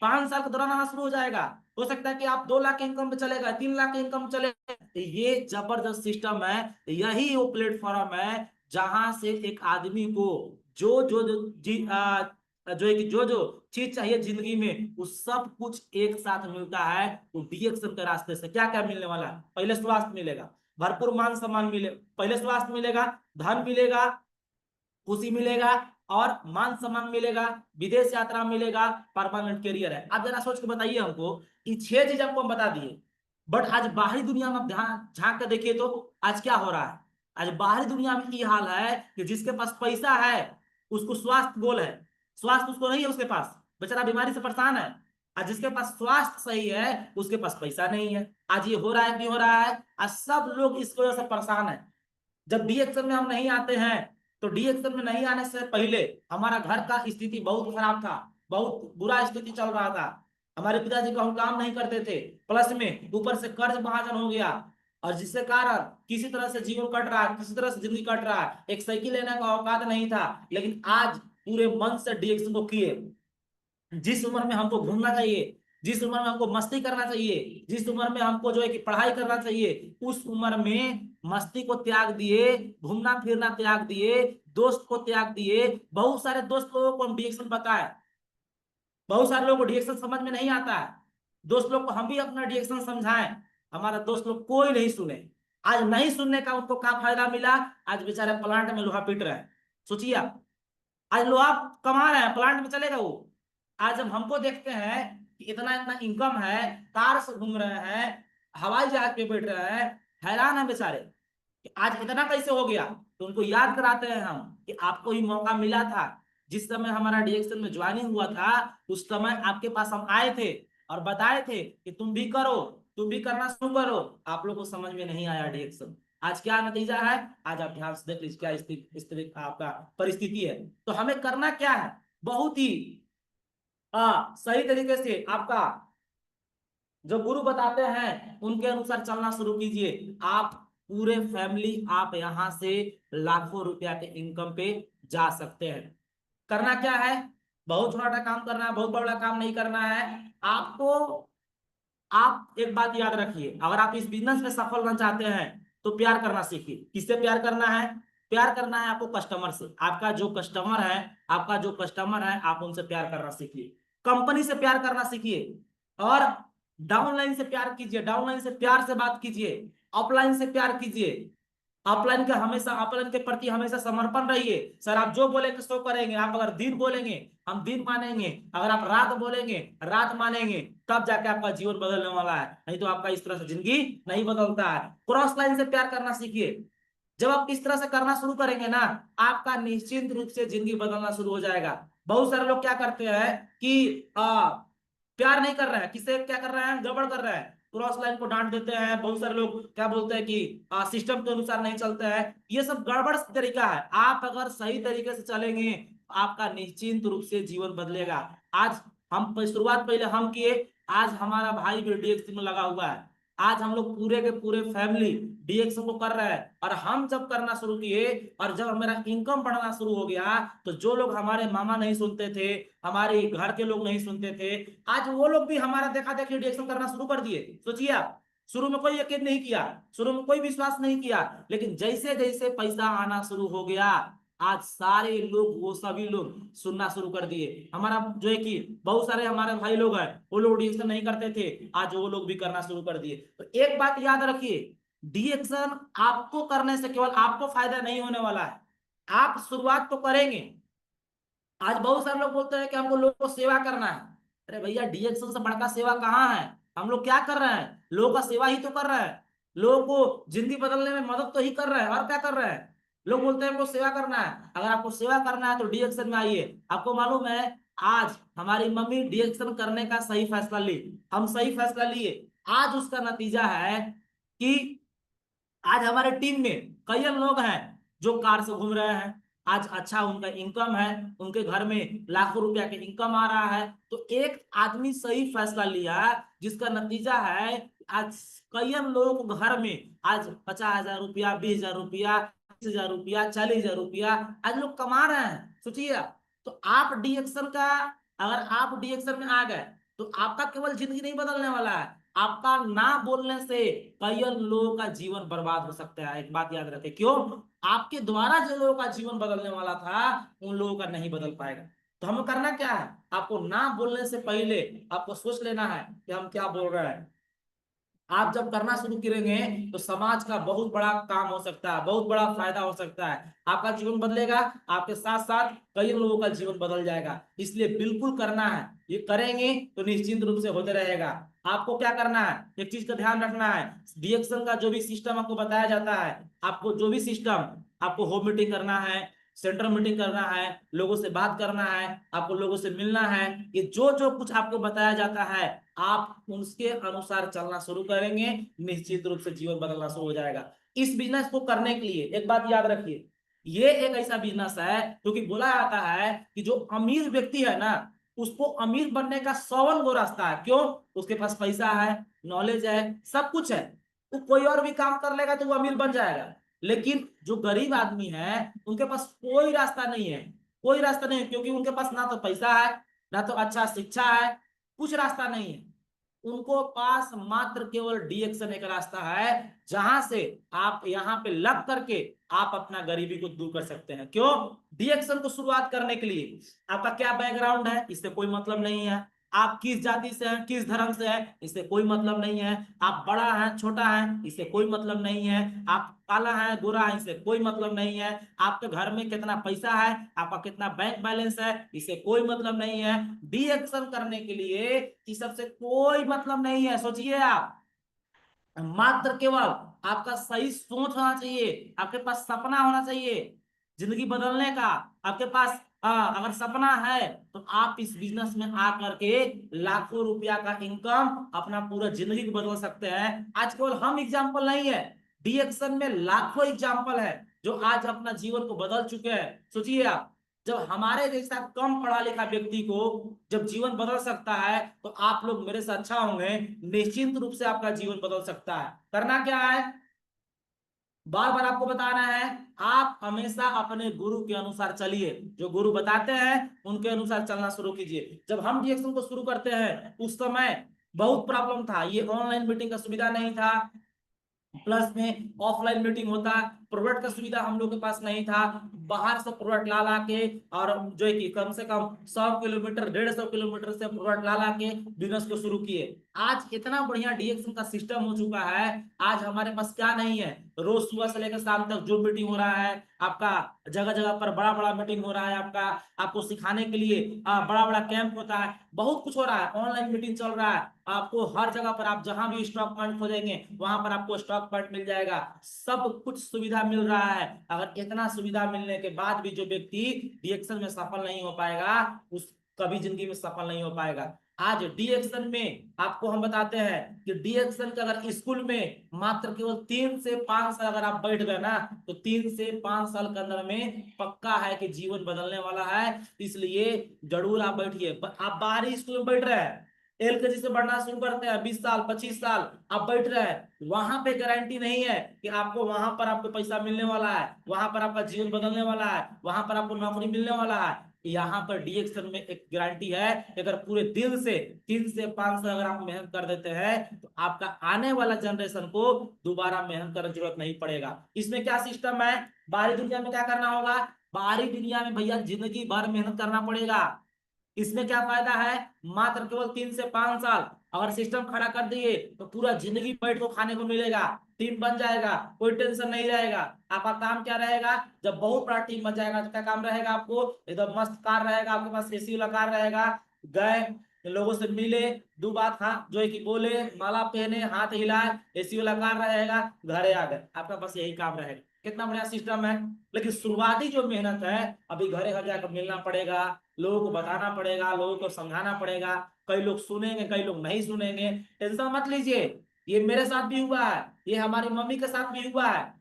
[SPEAKER 3] 5 साल के दौरान आना शुरू हो जाएगा। हो सकता है कि आप 2 लाख के इनकम पे चलेगा, 3 लाख के इनकम चलेगा। ये जबरदस्त सिस्टम है। यही वो प्लेटफॉर्म है जहां से एक आदमी को जो जो जो जी जो है कि जो जो चीज चाहिए जिंदगी में, वो सब कुछ एक साथ मिलता है। तो डीएक्शन के रास्ते से क्या क्या मिलने वाला है? पहले स्वास्थ्य मिलेगा, भरपूर मान सम्मान मिले, पहले स्वास्थ्य मिलेगा, धन मिलेगा, खुशी मिलेगा, और मान सम्मान मिलेगा, विदेश यात्रा मिलेगा, परमानेंट करियर है। आप जरा सोच के बताइए हमको, ये 6 चीज आपको हम बता दिए। बट आज बाहरी दुनिया में ध्यान झांक कर देखिए तो आज क्या हो रहा है? आज बाहरी दुनिया में ये हाल है कि जिसके पास पैसा है उसको स्वास्थ्य गोल है, स्वास्थ्य उसको नहीं है, उसके पास बेचारा बीमारी से परेशान है। आज जिसके पास स्वास्थ्य सही है उसके पास पैसा नहीं है। आज ये हो रहा है, क्यों हो रहा है? आज सब लोग इस वजह से परेशान है। जब डीएक्शन में हम नहीं आते हैं, तो डीएक्शन में नहीं आने से पहले हमारा घर का स्थिति बहुत खराब था, बहुत बुरा स्थिति चल रहा था। हमारे पिताजी का हम काम नहीं करते थे, प्लस में ऊपर से कर्ज महाजन हो गया, और जिसके कारण किसी तरह से जीवन कट रहा है, किसी तरह से जिंदगी कट रहा है। एक साइकिल लेने का औकात नहीं था। लेकिन आज पूरे मन से डीएक्शन को किए। जिस उम्र में हमको घूमना चाहिए, जिस उम्र में हमको मस्ती करना चाहिए, जिस उम्र में हमको जो है कि पढ़ाई करना चाहिए, उस उम्र में मस्ती को त्याग दिए, घूमना फिरना त्याग दिए, दोस्त को त्याग दिए। बहुत सारे दोस्त लोगों को हम डीएक्शन पता है, बहुत सारे लोगों को डीएक्शन समझ में नहीं आता है। दोस्त लोग को हम भी अपना डीएक्शन समझाएं, हमारा दोस्त लोग कोई नहीं सुने। आज नहीं सुनने का उनको क्या फायदा मिला? आज बेचारे प्लांट में लोहा पीट रहे हैं। सोचिए आप, आज लोहा कमा रहे हैं, प्लांट में चलेगा वो। आज जब हमको देखते हैं कि इतना इतना इनकम है, कार से घूम रहे हैं, हवाई जहाज पे बैठ रहे हैं, हैरान है बेचारे कि आज इतना कैसे हो गया। तो उनको याद कराते हैं हम कि आपको ही मौका मिला था। जिस समय हमारा डीएक्शन में ज्वाइनिंग हुआ था, उस समय आपके पास हम आए थे और बताए थे कि तुम भी करो, तुम भी करना शुरू करो। आप लोग को समझ में नहीं आया डीएक्शन। आज क्या नतीजा है? आज आप ध्यान से देख लीजिए क्या स्थिति आपका परिस्थिति है। तो हमें करना क्या है? बहुत ही सही तरीके से आपका जो गुरु बताते हैं उनके अनुसार चलना शुरू कीजिए। आप पूरे फैमिली आप यहां से लाखों रुपया के इनकम पे जा सकते हैं। करना क्या है, बहुत छोटा काम करना है, बहुत बड़ा काम नहीं करना है आपको। आप एक बात याद रखिए, अगर आप इस बिजनेस में सफल होना चाहते हैं तो प्यार करना सीखिए। किससे प्यार करना है? प्यार करना है आपको कस्टमर से। आपका जो कस्टमर है आप उनसे प्यार करना सीखिए। कंपनी से प्यार करना सीखिए। और डाउनलाइन से प्यार कीजिए, डाउनलाइन से प्यार से बात कीजिए, ऑफलाइन से प्यार कीजिए। अपलाइन के प्रति हमेशा समर्पण रहिए। सर आप जो बोलेंगे सो करेंगे। आप अगर दिन बोलेंगे हम दिन मानेंगे, अगर आप रात बोलेंगे रात मानेंगे, तब जाके आपका जीवन बदलने वाला है, नहीं तो आपका इस तरह से जिंदगी नहीं बदलता है। क्रॉस लाइन से प्यार करना सीखिए। जब आप इस तरह से करना शुरू करेंगे ना, आपका निश्चिंत रूप से जिंदगी बदलना शुरू हो जाएगा। बहुत सारे लोग क्या करते हैं कि प्यार नहीं कर रहे हैं, किससे क्या कर रहे हैं, गड़बड़ कर रहे हैं, क्रॉस लाइन को डांट देते हैं। बहुत सारे लोग क्या बोलते हैं कि सिस्टम के अनुसार नहीं चलते हैं। ये सब गड़बड़ तरीका है। आप अगर सही तरीके से चलेंगे आपका निश्चिंत रूप से जीवन बदलेगा। आज हम शुरुआत पहले हम किए, आज हमारा भाई भी डीएक्स में लगा हुआ है। आज हम लोग पूरे के पूरे फैमिली डीएक्स को कर रहे हैं। और हम जब करना शुरू किए और जब मेरा इनकम बढ़ना शुरू हो गया, तो जो लोग हमारे मामा नहीं सुनते थे, हमारे घर के लोग नहीं सुनते थे, आज वो लोग भी हमारा देखा देखी डीएक्स करना शुरू कर दिए। सोचिए आप, शुरू में कोई यकीन नहीं किया, शुरू में कोई विश्वास नहीं किया, लेकिन जैसे जैसे पैसा आना शुरू हो गया, आज सारे लोग, वो सभी लोग सुनना शुरू कर दिए। हमारा जो है कि बहुत सारे हमारे भाई लोग हैं, वो लोग डीएक्शन नहीं करते थे, आज वो लोग भी करना शुरू कर दिए। तो एक बात याद रखिए, डीएक्शन आपको करने से केवल आपको फायदा नहीं होने वाला है। आप शुरुआत तो करेंगे। आज बहुत सारे लोग बोलते हैं कि हमको लोगों को सेवा करना है। अरे भैया, डीएक्शन से बड़का सेवा कहाँ है? हम लोग क्या कर रहे हैं? लोगों का सेवा ही तो कर रहे हैं। लोगों को जिंदगी बदलने में मदद तो ही कर रहे हैं, और क्या कर रहे हैं? लोग बोलते हैं हमको सेवा करना है। अगर आपको सेवा करना है तो डीएक्शन में आइए। आपको मालूम है, आज हमारी मम्मी डीएक्शन करने का सही फैसला ली, हम सही फैसला लिए। आज उसका नतीजा है कि आज हमारे टीम में कई लोग हैं जो कार से घूम रहे हैं। आज अच्छा उनका इनकम है, उनके घर में लाखों रुपया के इनकम आ रहा है। तो एक आदमी सही फैसला लिया, जिसका नतीजा है आज कई लोगों को घर में आज 50,000 रुपया, 20,000 रुपया, 30,000 रुपया, 40,000 रुपया आज लोग कमा रहे हैं। सोचिए आप। तो आप डीएक्शन का, अगर आप डीएक्शन में आ गए तो आपका केवल जिंदगी नहीं बदलने वाला है, आपका ना बोलने से कई लोगों का जीवन बर्बाद हो सकता है। एक बात याद रखें, क्यों? आपके द्वारा जो लोगों का जीवन बदलने वाला था, उन लोगों का नहीं बदल पाएगा। तो हमें करना क्या है? आपको ना बोलने से पहले आपको सोच लेना है कि हम क्या बोल रहे हैं। आप जब करना शुरू करेंगे तो समाज का बहुत बड़ा काम हो सकता है, बहुत बड़ा फायदा हो सकता है। आपका जीवन बदलेगा, आपके साथ साथ कई लोगों का जीवन बदल जाएगा। इसलिए बिल्कुल करना है, ये करेंगे तो निश्चिंत रूप से होते रहेगा। आपको क्या करना है, एक चीज का ध्यान रखना है, डीएक्शन का जो भी सिस्टम आपको बताया जाता है, आपको जो भी सिस्टम, आपको होम मीटिंग करना है, सेंटर मीटिंग करना है, लोगों से बात करना है, आपको लोगों से मिलना है, ये जो जो कुछ आपको बताया जाता है, आप उसके अनुसार चलना शुरू करेंगे, निश्चित रूप से जीवन बदलना शुरू हो जाएगा। इस बिजनेस को करने के लिए एक बात याद रखिए, ये एक ऐसा बिजनेस है क्योंकि बोला जाता है कि जो अमीर व्यक्ति है ना, उसको अमीर बनने का 51 गो रास्ता है। क्यों? उसके पास पैसा है, नॉलेज है, सब कुछ है। वो कोई और भी काम कर लेगा तो वो अमीर बन जाएगा। लेकिन जो गरीब आदमी है उनके पास कोई रास्ता नहीं है, कोई रास्ता नहीं है, क्योंकि उनके पास ना तो पैसा है, ना तो अच्छा शिक्षा है, कुछ रास्ता नहीं है। उनको पास मात्र केवल डीएक्शन एक रास्ता है, जहां से आप यहां पे लग करके आप अपना गरीबी को दूर कर सकते हैं। क्यों? डीएक्शन को शुरुआत करने के लिए आपका क्या बैकग्राउंड है इससे कोई मतलब नहीं है, आप किस जाति से हैं, किस धर्म से हैं, इससे कोई मतलब नहीं है, आप बड़ा है छोटा है इससे कोई मतलब नहीं है, आप काला है गोरा है इससे कोई मतलब नहीं है, आपके घर में कितना पैसा है, आपका कितना बैंक बैलेंस है, इससे कोई मतलब नहीं है। डीएक्शन करने के लिए इस सबसे कोई मतलब नहीं है। सोचिए आप, मात्र केवल आपका सही सोच होना चाहिए, आपके पास सपना होना चाहिए जिंदगी बदलने का। आपके पास अगर सपना है तो आप इस बिजनेस में आ करके लाखों रुपया का इनकम, अपना पूरा जिंदगी को बदल सकते हैं। आज केवल हम एग्जाम्पल नहीं है, डीएक्शन में लाखों एग्जाम्पल है जो आज अपना जीवन को बदल चुके हैं। सोचिए आप, जब हमारे जैसा कम पढ़ा लिखा व्यक्ति को जब जीवन बदल सकता है, तो आप लोग मेरे से अच्छा होंगे, निश्चिंत रूप से आपका जीवन बदल सकता है। करना क्या है? बार बार आपको बताना है, आप हमेशा अपने गुरु के अनुसार चलिए, जो गुरु बताते हैं उनके अनुसार चलना शुरू कीजिए। जब हम डीएक्शन को शुरू करते हैं उस समय बहुत प्रॉब्लम था, ये ऑनलाइन मीटिंग का सुविधा नहीं था, प्लस में ऑफलाइन मीटिंग होता, प्रोडक्ट का सुविधा हम लोग के पास नहीं था, बाहर से प्रोडक्ट ला ला के, और जो है कि कम से कम 100 किलोमीटर 150 किलोमीटर से प्रोडक्ट ला ला के बिजनेस को शुरू किए। आज इतना बढ़िया डीएक्शन का सिस्टम हो चुका है, आज हमारे पास क्या नहीं है, रोज सुबह से लेकर शाम तक जो मीटिंग हो रहा है आपका, जगह जगह पर बड़ा बड़ा मीटिंग हो रहा है आपका, आपको सिखाने के लिए बड़ा बड़ा कैंप होता है, बहुत कुछ हो रहा है, ऑनलाइन मीटिंग चल रहा है, आपको हर जगह पर आप जहां भी स्टॉक पॉइंट खोजेंगे वहां पर आपको स्टॉक पॉइंट मिल जाएगा, सब कुछ सुविधा मिल रहा है। अगर इतना सुविधा मिलने के बाद भी जो व्यक्ति डीएक्शन में सफल नहीं हो पाएगा, उस कभी जिंदगी में सफल नहीं हो पाएगा। आज डीएक्शन में आपको हम बताते हैं कि डीएक्शन के अगर स्कूल में मात्र केवल 3 से 5 साल अगर आप बैठ गए ना, तो 3 से 5 साल के अंदर में पक्का है कि जीवन बदलने वाला है। इसलिए जरूर आप बैठिए। आप बाहरी स्कूल में बैठ रहे हैं, एलकेजी से बढ़ना शुरू करते हैं, 20 साल 25 साल आप बैठ रहे हैं, वहां पे गारंटी नहीं है कि आपको वहां पर आपको पैसा मिलने वाला है, वहां पर आपका जीवन बदलने वाला है, वहां पर आपको नौकरी मिलने वाला है। यहाँ पर डीएक्शन में एक गारंटी है कि अगर पूरे दिल से 3 से 5 साल अगर आप मेहनत कर देते हैं तो आपका आने वाला जनरेशन को दोबारा मेहनत करने की जरूरत नहीं पड़ेगा। इसमें क्या सिस्टम है, बाहरी दुनिया में क्या करना होगा, बाहरी दुनिया में भैया जिंदगी भर मेहनत करना पड़ेगा। इसमें क्या फायदा है, मात्र केवल 3 से 5 साल अगर सिस्टम खड़ा कर दिए तो पूरा जिंदगी बैठ को खाने को मिलेगा, टीम बन जाएगा, कोई टेंशन नहीं रहेगा। आपका काम क्या रहेगा, जब बहुत बड़ा टीम बन जाएगा तो क्या काम रहेगा, आपको एकदम मस्त कार रहेगा, आपके पास एसी वाला कार रहेगा, गए लोगों से मिले, दो बात हाथ जो है कि बोले, माला पहने, हाथ हिलाए, एसी वाला कार रहेगा, घरे आ गए, आपका बस यही काम रहेगा। कितना बढ़िया सिस्टम है। लेकिन शुरुआती जो मेहनत है अभी घरे घर जाकर मिलना पड़ेगा, लोगों को बताना पड़ेगा, लोगों को समझाना पड़ेगा, कई लोग सुनेंगे कई लोग नहीं सुनेंगे, टेंशन मत लीजिए, ये मेरे साथ भी हुआ है, ये हमारी मम्मी के साथ भी हुआ है,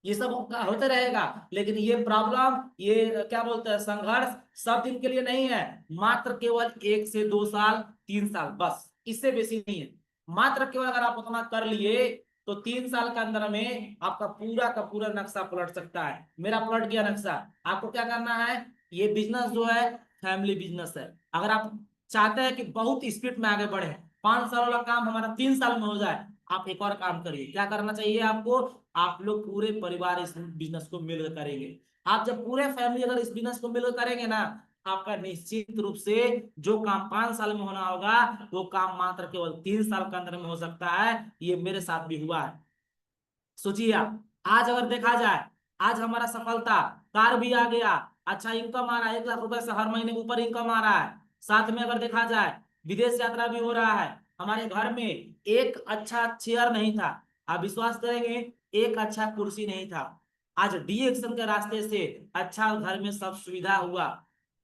[SPEAKER 3] ये सब होते रहेगा। लेकिन ये प्रॉब्लम, ये क्या बोलते हैं, संघर्ष सब दिन के लिए नहीं है, मात्र केवल 1 से 2 साल 3 साल बस, इससे बेसी नहीं है। मात्र केवल अगर आप उतना कर लिए तो 3 साल के अंदर में आपका पूरा का पूरा नक्शा पलट सकता है। मेरा पलट गया नक्शा। आपको क्या करना है, ये बिजनेस जो है फैमिली बिजनेस है। अगर आप चाहते हैं कि बहुत स्पीड में आगे बढ़े, 5 साल वाला काम हमारा 3 साल में हो जाए, आप एक और काम करिए। क्या करना चाहिए आपको, आप लोग पूरे परिवार इस बिजनेस को मिलकर करेंगे। आप जब पूरे फैमिली अगर इस बिजनेस को मिलकर करेंगे ना, आपका निश्चित रूप से जो काम 5 साल में होना होगा वो काम मात्र केवल 3 साल के अंदर में हो सकता है। ये मेरे साथ भी हुआ है। सोचिए आप, आज अगर देखा जाए, आज हमारा सफलता, कार भी आ गया, अच्छा इनकम आ रहा है, 1 लाख रुपए से हर महीने ऊपर इनकम आ रहा है, साथ में अगर देखा जाए विदेश यात्रा भी हो रहा है, हमारे घर में एक अच्छा चेयर नहीं था, आप विश्वास करेंगे, एक अच्छा कुर्सी नहीं था। आज डीएक्शन के रास्ते से अच्छा घर में सब सुविधा हुआ,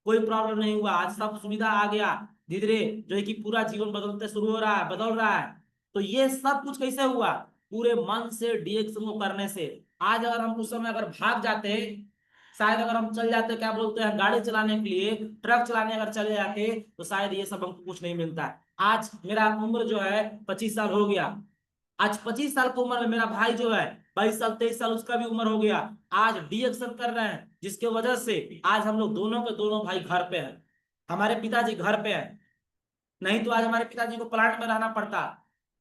[SPEAKER 3] कोई प्रॉब्लम नहीं हुआ, आज सब सुविधा आ गया, धीरे धीरे जो है कि पूरा जीवन बदलते शुरू हो रहा है, बदल रहा है। तो ये सब कुछ कैसे हुआ, पूरे मन से डीएक्शन को करने से। आज अगर हम उस समय अगर भाग जाते, शायद अगर हम चल जाते, क्या बोलते हैं, गाड़ी चलाने के लिए, ट्रक चलाने अगर चले जाते तो शायद ये सब हमको कुछ नहीं मिलता। आज मेरा उम्र जो है 25 साल हो गया, आज 25 साल की उम्र में मेरा भाई जो है 22 साल 23 साल उसका भी उम्र हो गया, आज डीएक्शन कर रहे हैं, जिसके वजह से आज हम लोग दोनों के दोनों भाई घर पे हैं, हमारे पिताजी घर पे हैं। नहीं तो आज हमारे पिताजी को प्लांट में रहना पड़ता,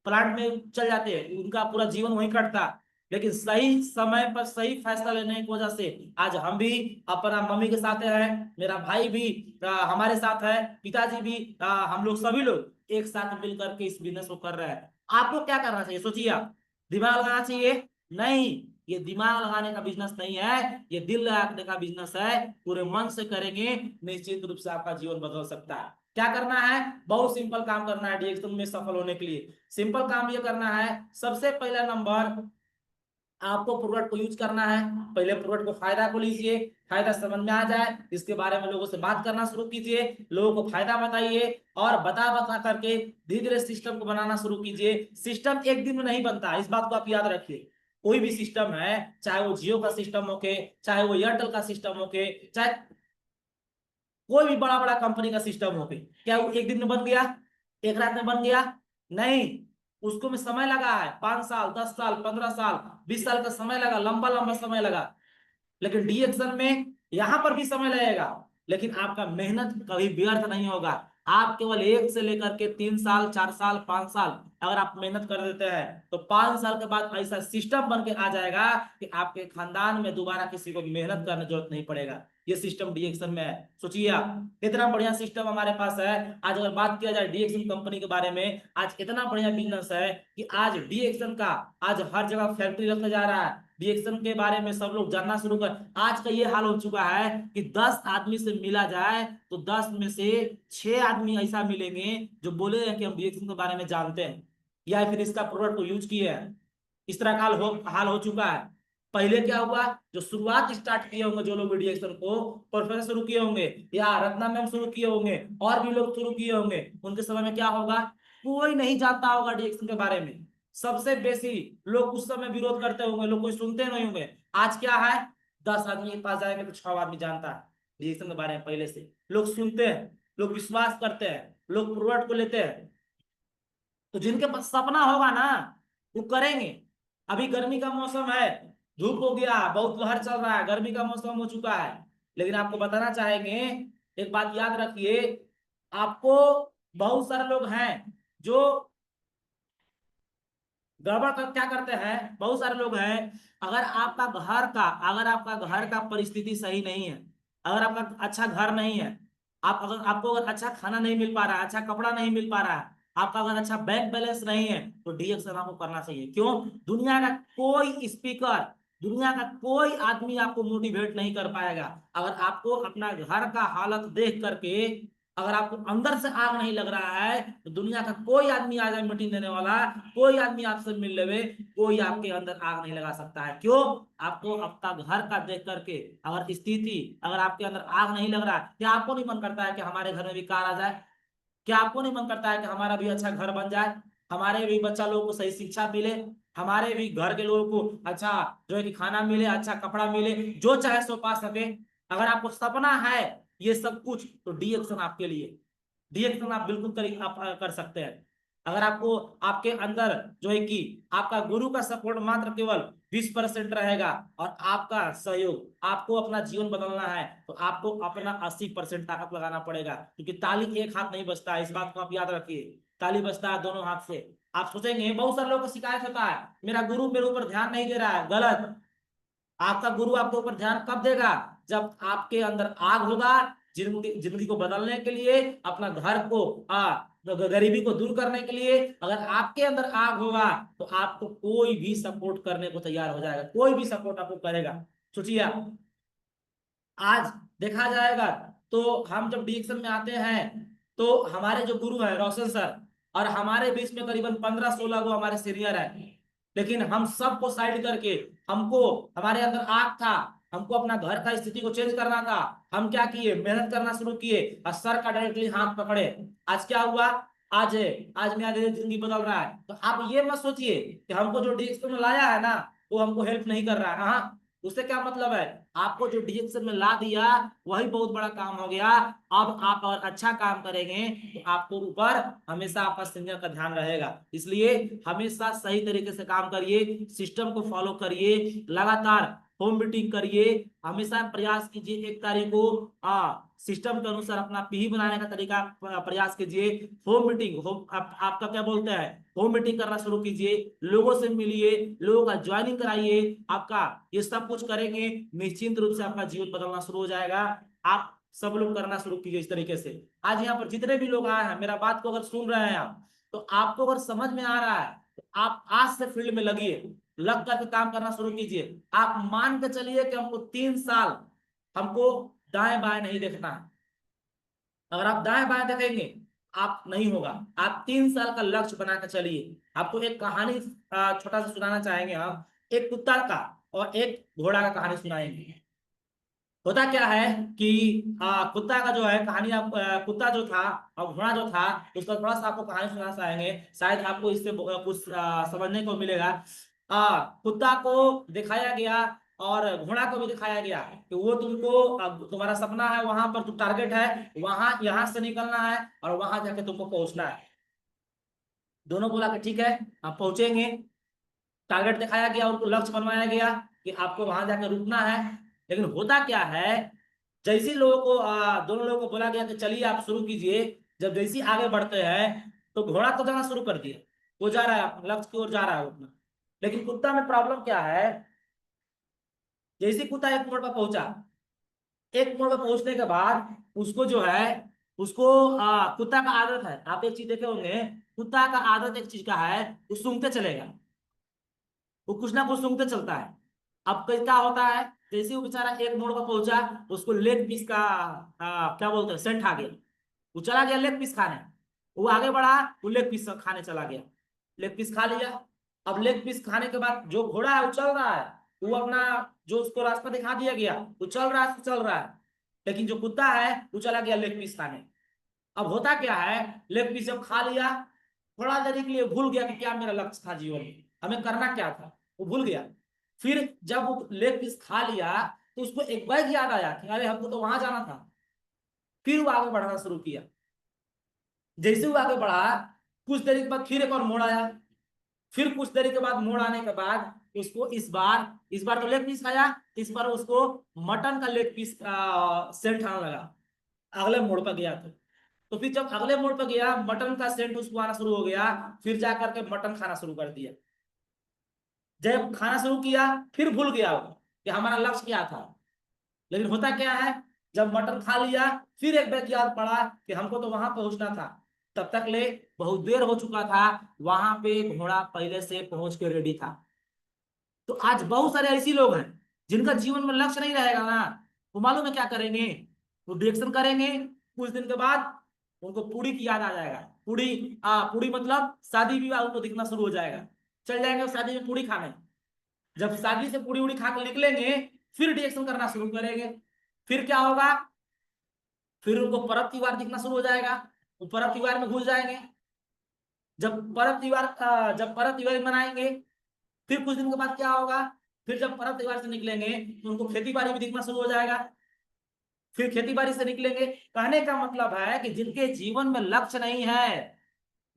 [SPEAKER 3] प्लांट में चल जाते, उनका पूरा जीवन वहीं कटता। लेकिन सही समय पर सही फैसला लेने की वजह से आज हम भी अपना मम्मी के साथ हैं, मेरा भाई भी हमारे साथ है, पिताजी भी, हम लोग सभी लोग एक साथ मिल करके इस बिजनेस को कर रहे हैं। आपको क्या करना चाहिए, सोचिए आप, दिमाग लगाना चाहिए? नहीं, ये दिमाग लगाने का बिजनेस नहीं है, ये दिल लगाने का बिजनेस है। पूरे मन से करेंगे, निश्चित रूप से आपका जीवन बदल सकता है। क्या करना है, बहुत सिंपल काम करना है डीएक्शन में सफल होने के लिए। सिंपल काम ये करना है, सबसे पहला नंबर, आपको प्रोडक्ट को यूज करना है। पहले प्रोडक्ट को फायदा को लीजिए, फायदा समझ में आ जाए इसके बारे में लोगों से बात करना शुरू कीजिए, लोगों को फायदा बताइए, और बता बता करके धीरे धीरे सिस्टम को बनाना शुरू कीजिए। सिस्टम एक दिन में नहीं बनता, इस बात को आप याद रखिए। कोई भी सिस्टम है, चाहे वो जियो का सिस्टम हो के, चाहे वो एयरटेल का सिस्टम हो के, चाहे कोई भी बड़ा बड़ा कंपनी का सिस्टम हो गई, क्या वो एक दिन में बन गया, एक रात में बन गया? नहीं। उसको में समय लगा है, 5 साल, 10 साल, 15 साल, 20 साल का समय लगा, लंबा लंबा समय लगा। लेकिन डी एक्शन में यहां पर भी समय लगेगा, लेकिन आपका मेहनत कभी व्यर्थ नहीं होगा। आप केवल 1 से लेकर के 3 साल, 4 साल, 5 साल अगर आप मेहनत कर देते हैं तो 5 साल के बाद ऐसा सिस्टम बन के आ जाएगा कि आपके खानदान में दोबारा किसी को मेहनत करने की जरूरत नहीं पड़ेगा। ये सिस्टम डी एक्शन में है। सोचिए आप, इतना बढ़िया सिस्टम हमारे पास है। आज अगर बात किया जाए डी एक्शन कंपनी के बारे में, आज इतना बढ़िया बिजनेस है कि आज डी एक्शन का आज हर जगह फैक्ट्री रखा जा रहा है। रिएक्शन के बारे में सब लोग जानना शुरू कर, आज का ये हाल हो चुका है कि 10 आदमी से मिला जाए तो 10 में से 6 आदमी ऐसा मिलेंगे जो बोले हैं कि हम रिएक्शन के बारे में जानते हैं या फिर इसका प्रोडक्ट को यूज किए हैं। इस तरह का हाल हो चुका है। पहले क्या हुआ, जो शुरुआत स्टार्ट किए होंगे, जो लोग रिएक्शन को प्रोफेसर शुरू किए होंगे या रत्ना मैम शुरू किए होंगे और भी लोग शुरू किए होंगे, उनके समय में क्या होगा, कोई नहीं जानता होगा रिएक्शन के बारे में। सबसे बेसी लोग उस समय विरोध करते होंगे, लोग कोई सुनते नहीं होंगे। आज क्या है, 10 आदमी के पास जाएंगे तो 6 आदमी जानता है रिएक्शन के बारे में। पहले से लोग सुनते हैं, लोग विश्वास करते हैं, लोग प्रोडक्ट को लेते हैं। तो जिनके पास सपना होगा ना वो करेंगे। अभी गर्मी का मौसम है, धूप हो गया, बहुत लहर चल रहा है, गर्मी का मौसम हो चुका है, लेकिन आपको बताना चाहेंगे, एक बात याद रखिए, आपको बहुत सारे लोग हैं जो गड़बड़ कर क्या करते हैं, बहुत सारे लोग हैं, अगर आपका घर का परिस्थिति सही नहीं है, अगर आपका अच्छा घर नहीं है, आपको अगर अच्छा खाना नहीं मिल पा रहा है, अच्छा कपड़ा नहीं मिल पा रहा है, आपका अगर अच्छा बैंक बैलेंस नहीं है, तो डीएक्शन आपको करना चाहिए। क्यों? दुनिया का कोई स्पीकर, दुनिया का कोई आदमी आपको मोटिवेट नहीं कर पाएगा। अगर आपको अपना घर का हालत देख करके अगर आपको अंदर से आग नहीं लग रहा है, तो दुनिया का कोई आदमी आ जाए मीटिंग देने वाला, कोई आदमी आपसे मिल लेवे, कोई आपके अंदर आग नहीं लगा सकता है। क्यों? आपको अपना घर का देख करके अगर स्थिति, अगर आपके अंदर आग नहीं लग रहा है, क्या आपको नहीं मन करता है कि हमारे घर में भी कार आ जाए? क्या आपको नहीं मन करता है कि हमारा भी अच्छा घर बन जाए, हमारे भी बच्चा लोगों को सही शिक्षा मिले, हमारे भी घर के लोगों को अच्छा जो है कि खाना मिले, अच्छा कपड़ा मिले, जो चाहे सो पा सके? अगर आपको सपना है ये सब कुछ, तो डी एक्शन आपके लिए, डी एक्शन आप बिल्कुल आप कर सकते हैं। अगर आपको आपके अंदर जो है कि आपका गुरु का सपोर्ट मात्र केवल 20% रहेगा और आपका सहयोग, आपको अपना जीवन बदलना है, तो आपको अपना 80% ताकत लगाना पड़ेगा। क्योंकि ताली एक हाथ नहीं बजता है, इस बात को आप याद रखिए। ताली बजता है दोनों हाथ से। आप सोचेंगे, बहुत सारे लोगों को शिकायत होता है, मेरा गुरु मेरे ऊपर ध्यान नहीं दे रहा है। गलत। आपका गुरु आपके ऊपर ध्यान कब देगा? जब आपके अंदर आग होगा जिंदगी जिंदगी को बदलने के लिए, अपना घर को गरीबी को दूर करने के लिए। अगर आपके अंदर आग होगा तो आपको कोई भी सपोर्ट करने को तैयार हो जाएगा, कोई भी सपोर्ट आपको करेगा। सोचिए आप, आज देखा जाएगा तो हम जब डिएक्शन में आते हैं तो हमारे जो गुरु हैं रोशन सर, और हमारे बीच में करीबन 15-16 गो हमारे सीनियर हैं, लेकिन हम सबको साइड करके, हमको हमारे अंदर आग था, हमको अपना घर का स्थिति को चेंज करना था, हम क्या किए, मेहनत करना शुरू किए और सर का डायरेक्टली हाथ पकड़े। आज क्या हुआ, आज आज मेरा जिंदगी बदल रहा है। तो आप ये मत सोचिए कि हमको जो डिएक्शन में लाया है ना वो हमको हेल्प नहीं कर रहा है। हाँ, उससे क्या मतलब है, आपको जो डिएक्शन में ला दिया वही बहुत बड़ा काम हो गया। अब आप अगर अच्छा काम करेंगे तो आपको ऊपर हमेशा आपका सीनियर का ध्यान रहेगा। इसलिए हमेशा सही तरीके से काम करिए, सिस्टम को फॉलो करिए, लगातार होम मीटिंग करिए, हमेशा प्रयास कीजिए 1 तारीख को सिस्टम के अनुसार अपना पीही बनाने का तरीका प्रयास कीजिए। होम मीटिंग, आपका क्या बोलते हैं, होम मीटिंग करना शुरू कीजिए, लोगों से मिलिए, लोगों का ज्वाइनिंग कराइए। आपका ये सब कुछ करेंगे, निश्चिंत रूप से आपका जीवन बदलना शुरू हो जाएगा। आप सब लोग करना शुरू कीजिए इस तरीके से। आज यहाँ पर जितने भी लोग आए हैं, मेरा बात को अगर सुन रहे हैं आप, तो आपको अगर समझ में आ रहा है तो आप आज से फील्ड में लगिए, लग करके काम करना शुरू कीजिए। आप मान के चलिए कि हमको 3 साल हमको दाएं बाएं नहीं देखना है। अगर आप दाएं बाएं देखेंगे आप नहीं होगा। आप 3 साल का लक्ष्य बना के चलिए। आपको एक कहानी छोटा सा सुनाना चाहेंगे हम, एक कुत्ता का और एक घोड़ा का कहानी सुनाएंगे। होता क्या है कि कुत्ता का जो है कहानी, आप कुत्ता जो था और घोड़ा जो था उसका थोड़ा सा आपको कहानी सुनाना चाहेंगे, शायद आपको इससे कुछ समझने को मिलेगा। कुत्ता को दिखाया गया और घोड़ा को भी दिखाया गया कि वो तुमको तुम्हारा सपना है, वहां पर तुम टारगेट है, वहां यहाँ से निकलना है और वहां जाके तुमको पहुंचना है। दोनों बोला कि ठीक है आप पहुंचेंगे। टारगेट दिखाया गया, उनको लक्ष्य बनवाया गया कि आपको वहां जाकर रुकना है। लेकिन होता क्या है, जैसे ही लोगों को दोनों लोगों को बोला गया कि चलिए आप शुरू कीजिए, जब जैसे ही आगे बढ़ते हैं तो घोड़ा तो जाना शुरू कर दिया, वो जा रहा है अपने लक्ष्य की ओर जा रहा है अपना। लेकिन कुत्ता में प्रॉब्लम क्या है, जैसे ही कुत्ता एक मोड़ पर पहुंचा, एक मोड़ पर पहुंचने के बाद उसको जो है, उसको कुत्ता का आदत है, आप एक चीज देखे होंगे, कुत्ता का आदत एक चीज का है, वो सूंघते चलेगा, वो कुछ ना कुछ सूंघते चलता है। अब कई क्या होता है, जैसे वो बेचारा एक मोड़ पर पहुंचा, उसको लेग पीस का क्या बोलते हैं सेंट आ गया, वो चला गया लेग पीस खाने। वो आगे बढ़ा, वो लेग पीस खाने चला गया, लेग पीस खा लिया। अब लेग पीस खाने के बाद जो घोड़ा है वो चल रहा है, वो अपना जो उसको रास्ता दिखा दिया गया वो चल रहा है, तो चल रहा है। लेकिन जो कुत्ता है वो चला गया लेग पीस खाने। अब होता क्या है, लेग पीस जब खा लिया, थोड़ा देर के लिए भूल गया कि क्या मेरा लक्ष्य था जीवन में, हमें करना क्या था, वो भूल गया। फिर जब वो लेग पीस खा लिया तो उसको एक बार याद आया कि अरे हमको तो वहां जाना था। फिर वो आगे बढ़ना शुरू किया। जैसे वो आगे बढ़ा, कुछ देर के बाद फिर एक और मोड़ आया। फिर कुछ देर के बाद मोड़ आने के बाद उसको इस बार तो लेग पीस खाया, इस बार उसको मटन का लेग पीस सेंट आने लगा। अगले मोड़ पर गया तो फिर जब अगले मोड़ पर गया, मटन का सेंट उसको आना शुरू हो गया। फिर जाकर के मटन खाना शुरू कर दिया। जब खाना शुरू किया, फिर भूल गया वो कि हमारा लक्ष्य क्या था। लेकिन होता क्या है, जब मटन खा लिया, फिर एक बार याद पड़ा कि हमको तो वहां पहुंचना था। तब तक ले बहुत देर हो चुका था, वहां पे घोड़ा पहले से पहुंच के रेडी था। तो आज बहुत सारे ऐसे लोग हैं जिनका जीवन में लक्ष्य नहीं रहेगा ना, वो मालूम है क्या करेंगे, वो डिरेक्शन करेंगे। कुछ दिन के बाद उनको पूरी की याद आ जाएगा। पूरी मतलब शादी विवाह उनको दिखना शुरू हो जाएगा, चल जाएंगे शादी में पूरी खाने। जब शादी से पूरी उड़ी खा कर निकलेंगे, फिर डिरेक्शन करना शुरू करेंगे। फिर क्या होगा, फिर उनको पर्व त्योहार दिखना शुरू हो जाएगा, वो पर्व त्योहार में घुस जाएंगे। जब पर्व त्योहार मनाएंगे, फिर कुछ दिन के बाद क्या होगा, फिर जब पर्व त्योहार से निकलेंगे तो उनको खेती बाड़ी भी दिखना शुरू हो जाएगा। फिर खेती बाड़ी से निकलेंगे, कहने का मतलब है कि जिनके जीवन में लक्ष्य नहीं है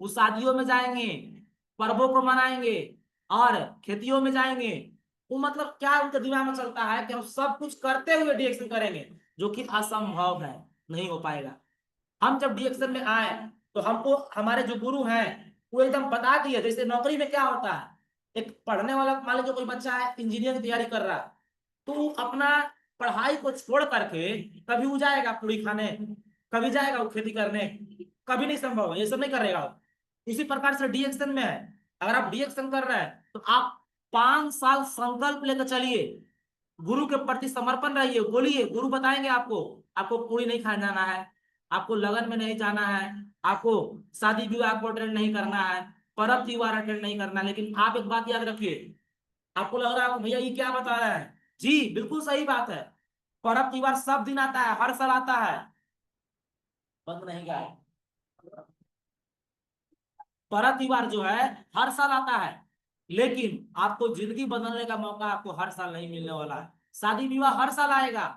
[SPEAKER 3] वो शादियों में जाएंगे, पर्वों को मनाएंगे और खेतियों में जाएंगे। वो मतलब क्या उनके दिमाग में चलता है कि हम सब कुछ करते हुए डिएक्शन करेंगे, जो कि असंभव है, नहीं हो पाएगा। हम जब डिएक्शन में आए तो हमको हमारे जो गुरु हैं वो एकदम बता दिए। जैसे नौकरी में क्या होता है, एक पढ़ने वाला, मान लीजिए कोई बच्चा है इंजीनियरिंग की तैयारी कर रहा है, तो वो अपना पढ़ाई को छोड़ करके कभी वो जाएगा पूरी खाने, कभी जाएगा वो खेती करने, कभी नहीं संभव है, ये सब नहीं करेगा वो। इसी प्रकार से डीएक्शन में है, अगर आप डीएक्शन कर रहे हैं तो आप 5 साल संकल्प लेकर चलिए, गुरु के प्रति समर्पण रहिए, बोलिए गुरु बताएंगे आपको, आपको पूरी नहीं खाने जाना है, आपको लगन में नहीं जाना है, आपको शादी विवाह को अटेंड नहीं करना है, पर्व त्योहार अटेंड नहीं करना है। लेकिन आप एक बात याद रखिए, आपको लग रहा है भैया ये क्या बता रहे हैं, जी बिल्कुल सही बात है। पर्व त्योहार सब दिन आता है, हर साल आता है, बंद नहीं गया है। पर्व त्योहार जो है हर साल आता है, लेकिन आपको जिंदगी बदलने का मौका आपको हर साल नहीं मिलने वाला है। शादी विवाह हर साल आएगा,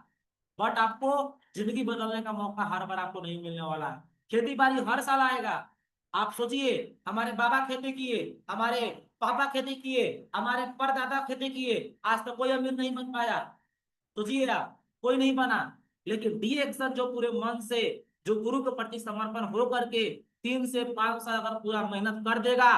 [SPEAKER 3] बट आपको जिंदगी बदलने का मौका हर बार आपको नहीं मिलने वाला है। खेती बाड़ी हर साल आएगा। आप सोचिए, हमारे बाबा खेती किए, हमारे पापा खेती किए, हमारे परदादा खेती किए, आज तक कोई अमीर नहीं बन पाया। सोचिए आप, कोई नहीं बना। लेकिन डी एक्शन जो पूरे मन से, जो गुरु के प्रति समर्पण हो करके 3 से 5 साल अगर पूरा मेहनत कर देगा,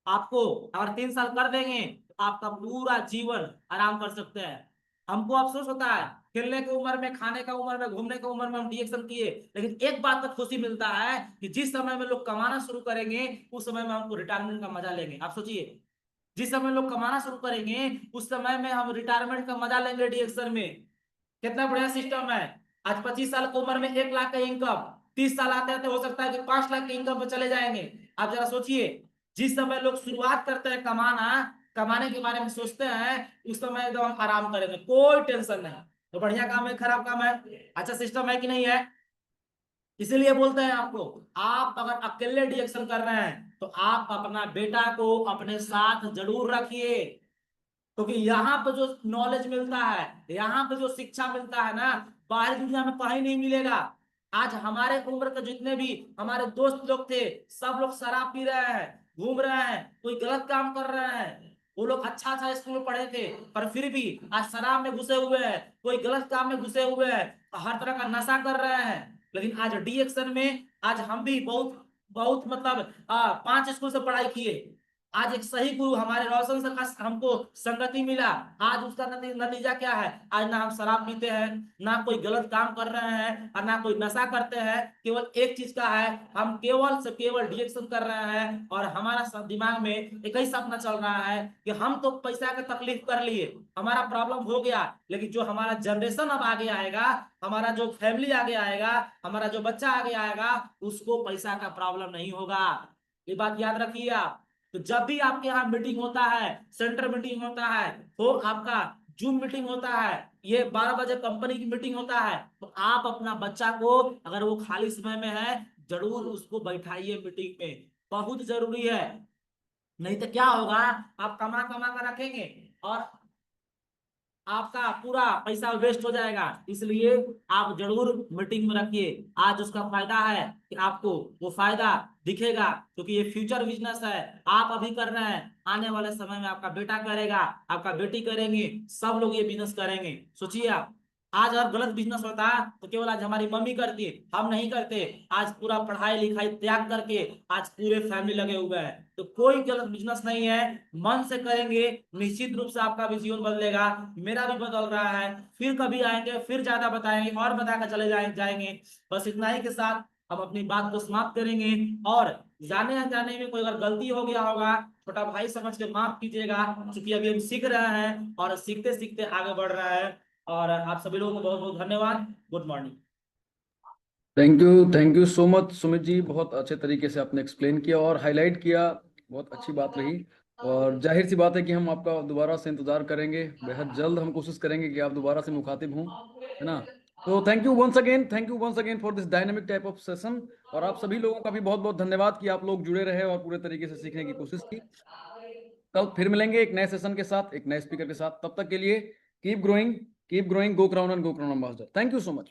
[SPEAKER 3] आपको अगर 3 साल कर देंगे तो आपका पूरा जीवन आराम कर सकते हैं। हमको अफसोस होता है, खेलने की उम्र में, खाने का उम्र में, घूमने की उम्र में हम रिएक्शन किए, लेकिन एक बात पर खुशी मिलता है कि जिस समय में लोग कमाना शुरू करेंगे उस समय में हमको रिटायरमेंट का मजा लेंगे। आप सोचिए, जिस समय लोग कमाना शुरू करेंगे उस समय में हम रिटायरमेंट का मजा लेंगे रिएक्शन में। कितना बढ़िया सिस्टम है। आज 25 साल की उम्र में 1 लाख का इनकम, 30 साल आते आते हो सकता है कि 5 लाख की इनकम पर चले जाएंगे। आप जरा सोचिए, जिस समय लोग शुरुआत करते हैं कमाना, कमाने के बारे में सोचते हैं, उस समय एकदम हम आराम करेंगे, कोई टेंशन नहीं। तो बढ़िया काम है, खराब काम है, अच्छा सिस्टम है कि नहीं है। इसीलिए बोलते हैं आपको, आप अगर अकेले डिएक्शन कर रहे हैं तो आप अपना बेटा को अपने साथ जरूर रखिए, क्योंकि यहाँ पे जो नॉलेज मिलता है, यहाँ पे जो शिक्षा मिलता है ना, बाहरी दुनिया में कहीं नहीं मिलेगा। आज हमारे उम्र के जितने भी हमारे दोस्त लोग थे, सब लोग शराब पी रहे हैं, घूम रहे हैं, कोई गलत काम कर रहे हैं। वो लोग अच्छा अच्छा स्कूल में पढ़े थे, पर फिर भी आज शराब में घुसे हुए हैं, कोई गलत काम में घुसे हुए हैं, हर तरह का नशा कर रहे हैं। लेकिन आज डी एक्शन में आज हम भी बहुत बहुत मतलब 5 स्कूल से पढ़ाई किए। आज एक सही गुरु हमारे रोशन से का हमको संगति मिला। आज उसका नतीजा क्या है? आज ना हम शराब पीते हैं, ना कोई गलत काम कर रहे हैं, और ना कोई नशा करते हैं। केवल एक चीज का है, हम केवल से केवल डिएक्शन कर रहे हैं, और हमारा सब दिमाग में एक ही सपना चल रहा है कि हम तो पैसा का तकलीफ कर लिए, हमारा प्रॉब्लम हो गया, लेकिन जो हमारा जनरेशन अब आगे आएगा, हमारा जो फैमिली आगे आएगा, हमारा जो बच्चा आगे आएगा, उसको पैसा का प्रॉब्लम नहीं होगा। ये बात याद रखिए आप। तो जब भी आपके यहाँ मीटिंग होता है, सेंटर मीटिंग होता है, हो आपका जूम मीटिंग होता है, ये 12 बजे कंपनी की मीटिंग होता है, तो आप अपना बच्चा को, अगर वो खाली समय में है, जरूर उसको बैठाइए मीटिंग में, बहुत जरूरी है। नहीं तो क्या होगा, आप कमा कमा कर रखेंगे और आपका पूरा पैसा वेस्ट हो जाएगा। इसलिए आप जरूर मीटिंग में रखिए। आज उसका फायदा है कि आपको वो फायदा दिखेगा, क्योंकि ये फ्यूचर बिजनेस है। आप अभी कर रहे हैं, आने वाले समय में आपका बेटा करेगा, आपका बेटी करेंगे, सब लोग ये बिजनेस करेंगे। सोचिए आप, आज अगर गलत बिजनेस होता तो केवल आज हमारी मम्मी करती, हम नहीं करते। आज पूरा पढ़ाई लिखाई त्याग करके आज पूरे फैमिली लगे हुए हैं। तो कोई गलत बिजनेस नहीं है, मन से करेंगे, निश्चित रूप से आपका भी जीवन बदलेगा। मेरा भी बदल रहा है। फिर कभी आएंगे, फिर ज्यादा बताएंगे और बताकर चले जाएंगे। बस इतना ही के साथ हम अपनी बात को समाप्त करेंगे। और जाने अनजाने में कोई अगर गलती हो गया होगा, छोटा भाई समझ के माफ कीजिएगा, क्योंकि अभी हम सीख रहे हैं और सीखते सीखते आगे बढ़ रहा है। और आप सभी लोगों को बहुत बहुत धन्यवाद। Good morning.
[SPEAKER 2] Thank you so much Sumit ji, बहुत अच्छे तरीके से आपने एक्सप्लेन किया और हाईलाइट किया, बहुत अच्छी बात रही। और जाहिर सी बात है कि हम आपका दोबारा से इंतजार करेंगे, बेहद जल्द हम कोशिश करेंगे कि आप दोबारा से मुखातिब हों, है ना। तो thank you once again for this dynamic type of session. और आप सभी लोगों का भी बहुत बहुत धन्यवाद कि आप लोग जुड़े रहे और पूरे तरीके से सीखने की कोशिश की। कल फिर मिलेंगे एक नए सेशन के साथ, एक नए स्पीकर के साथ। तब तक के लिए keep growing, go crown and go crown ambassador. Thank you so much.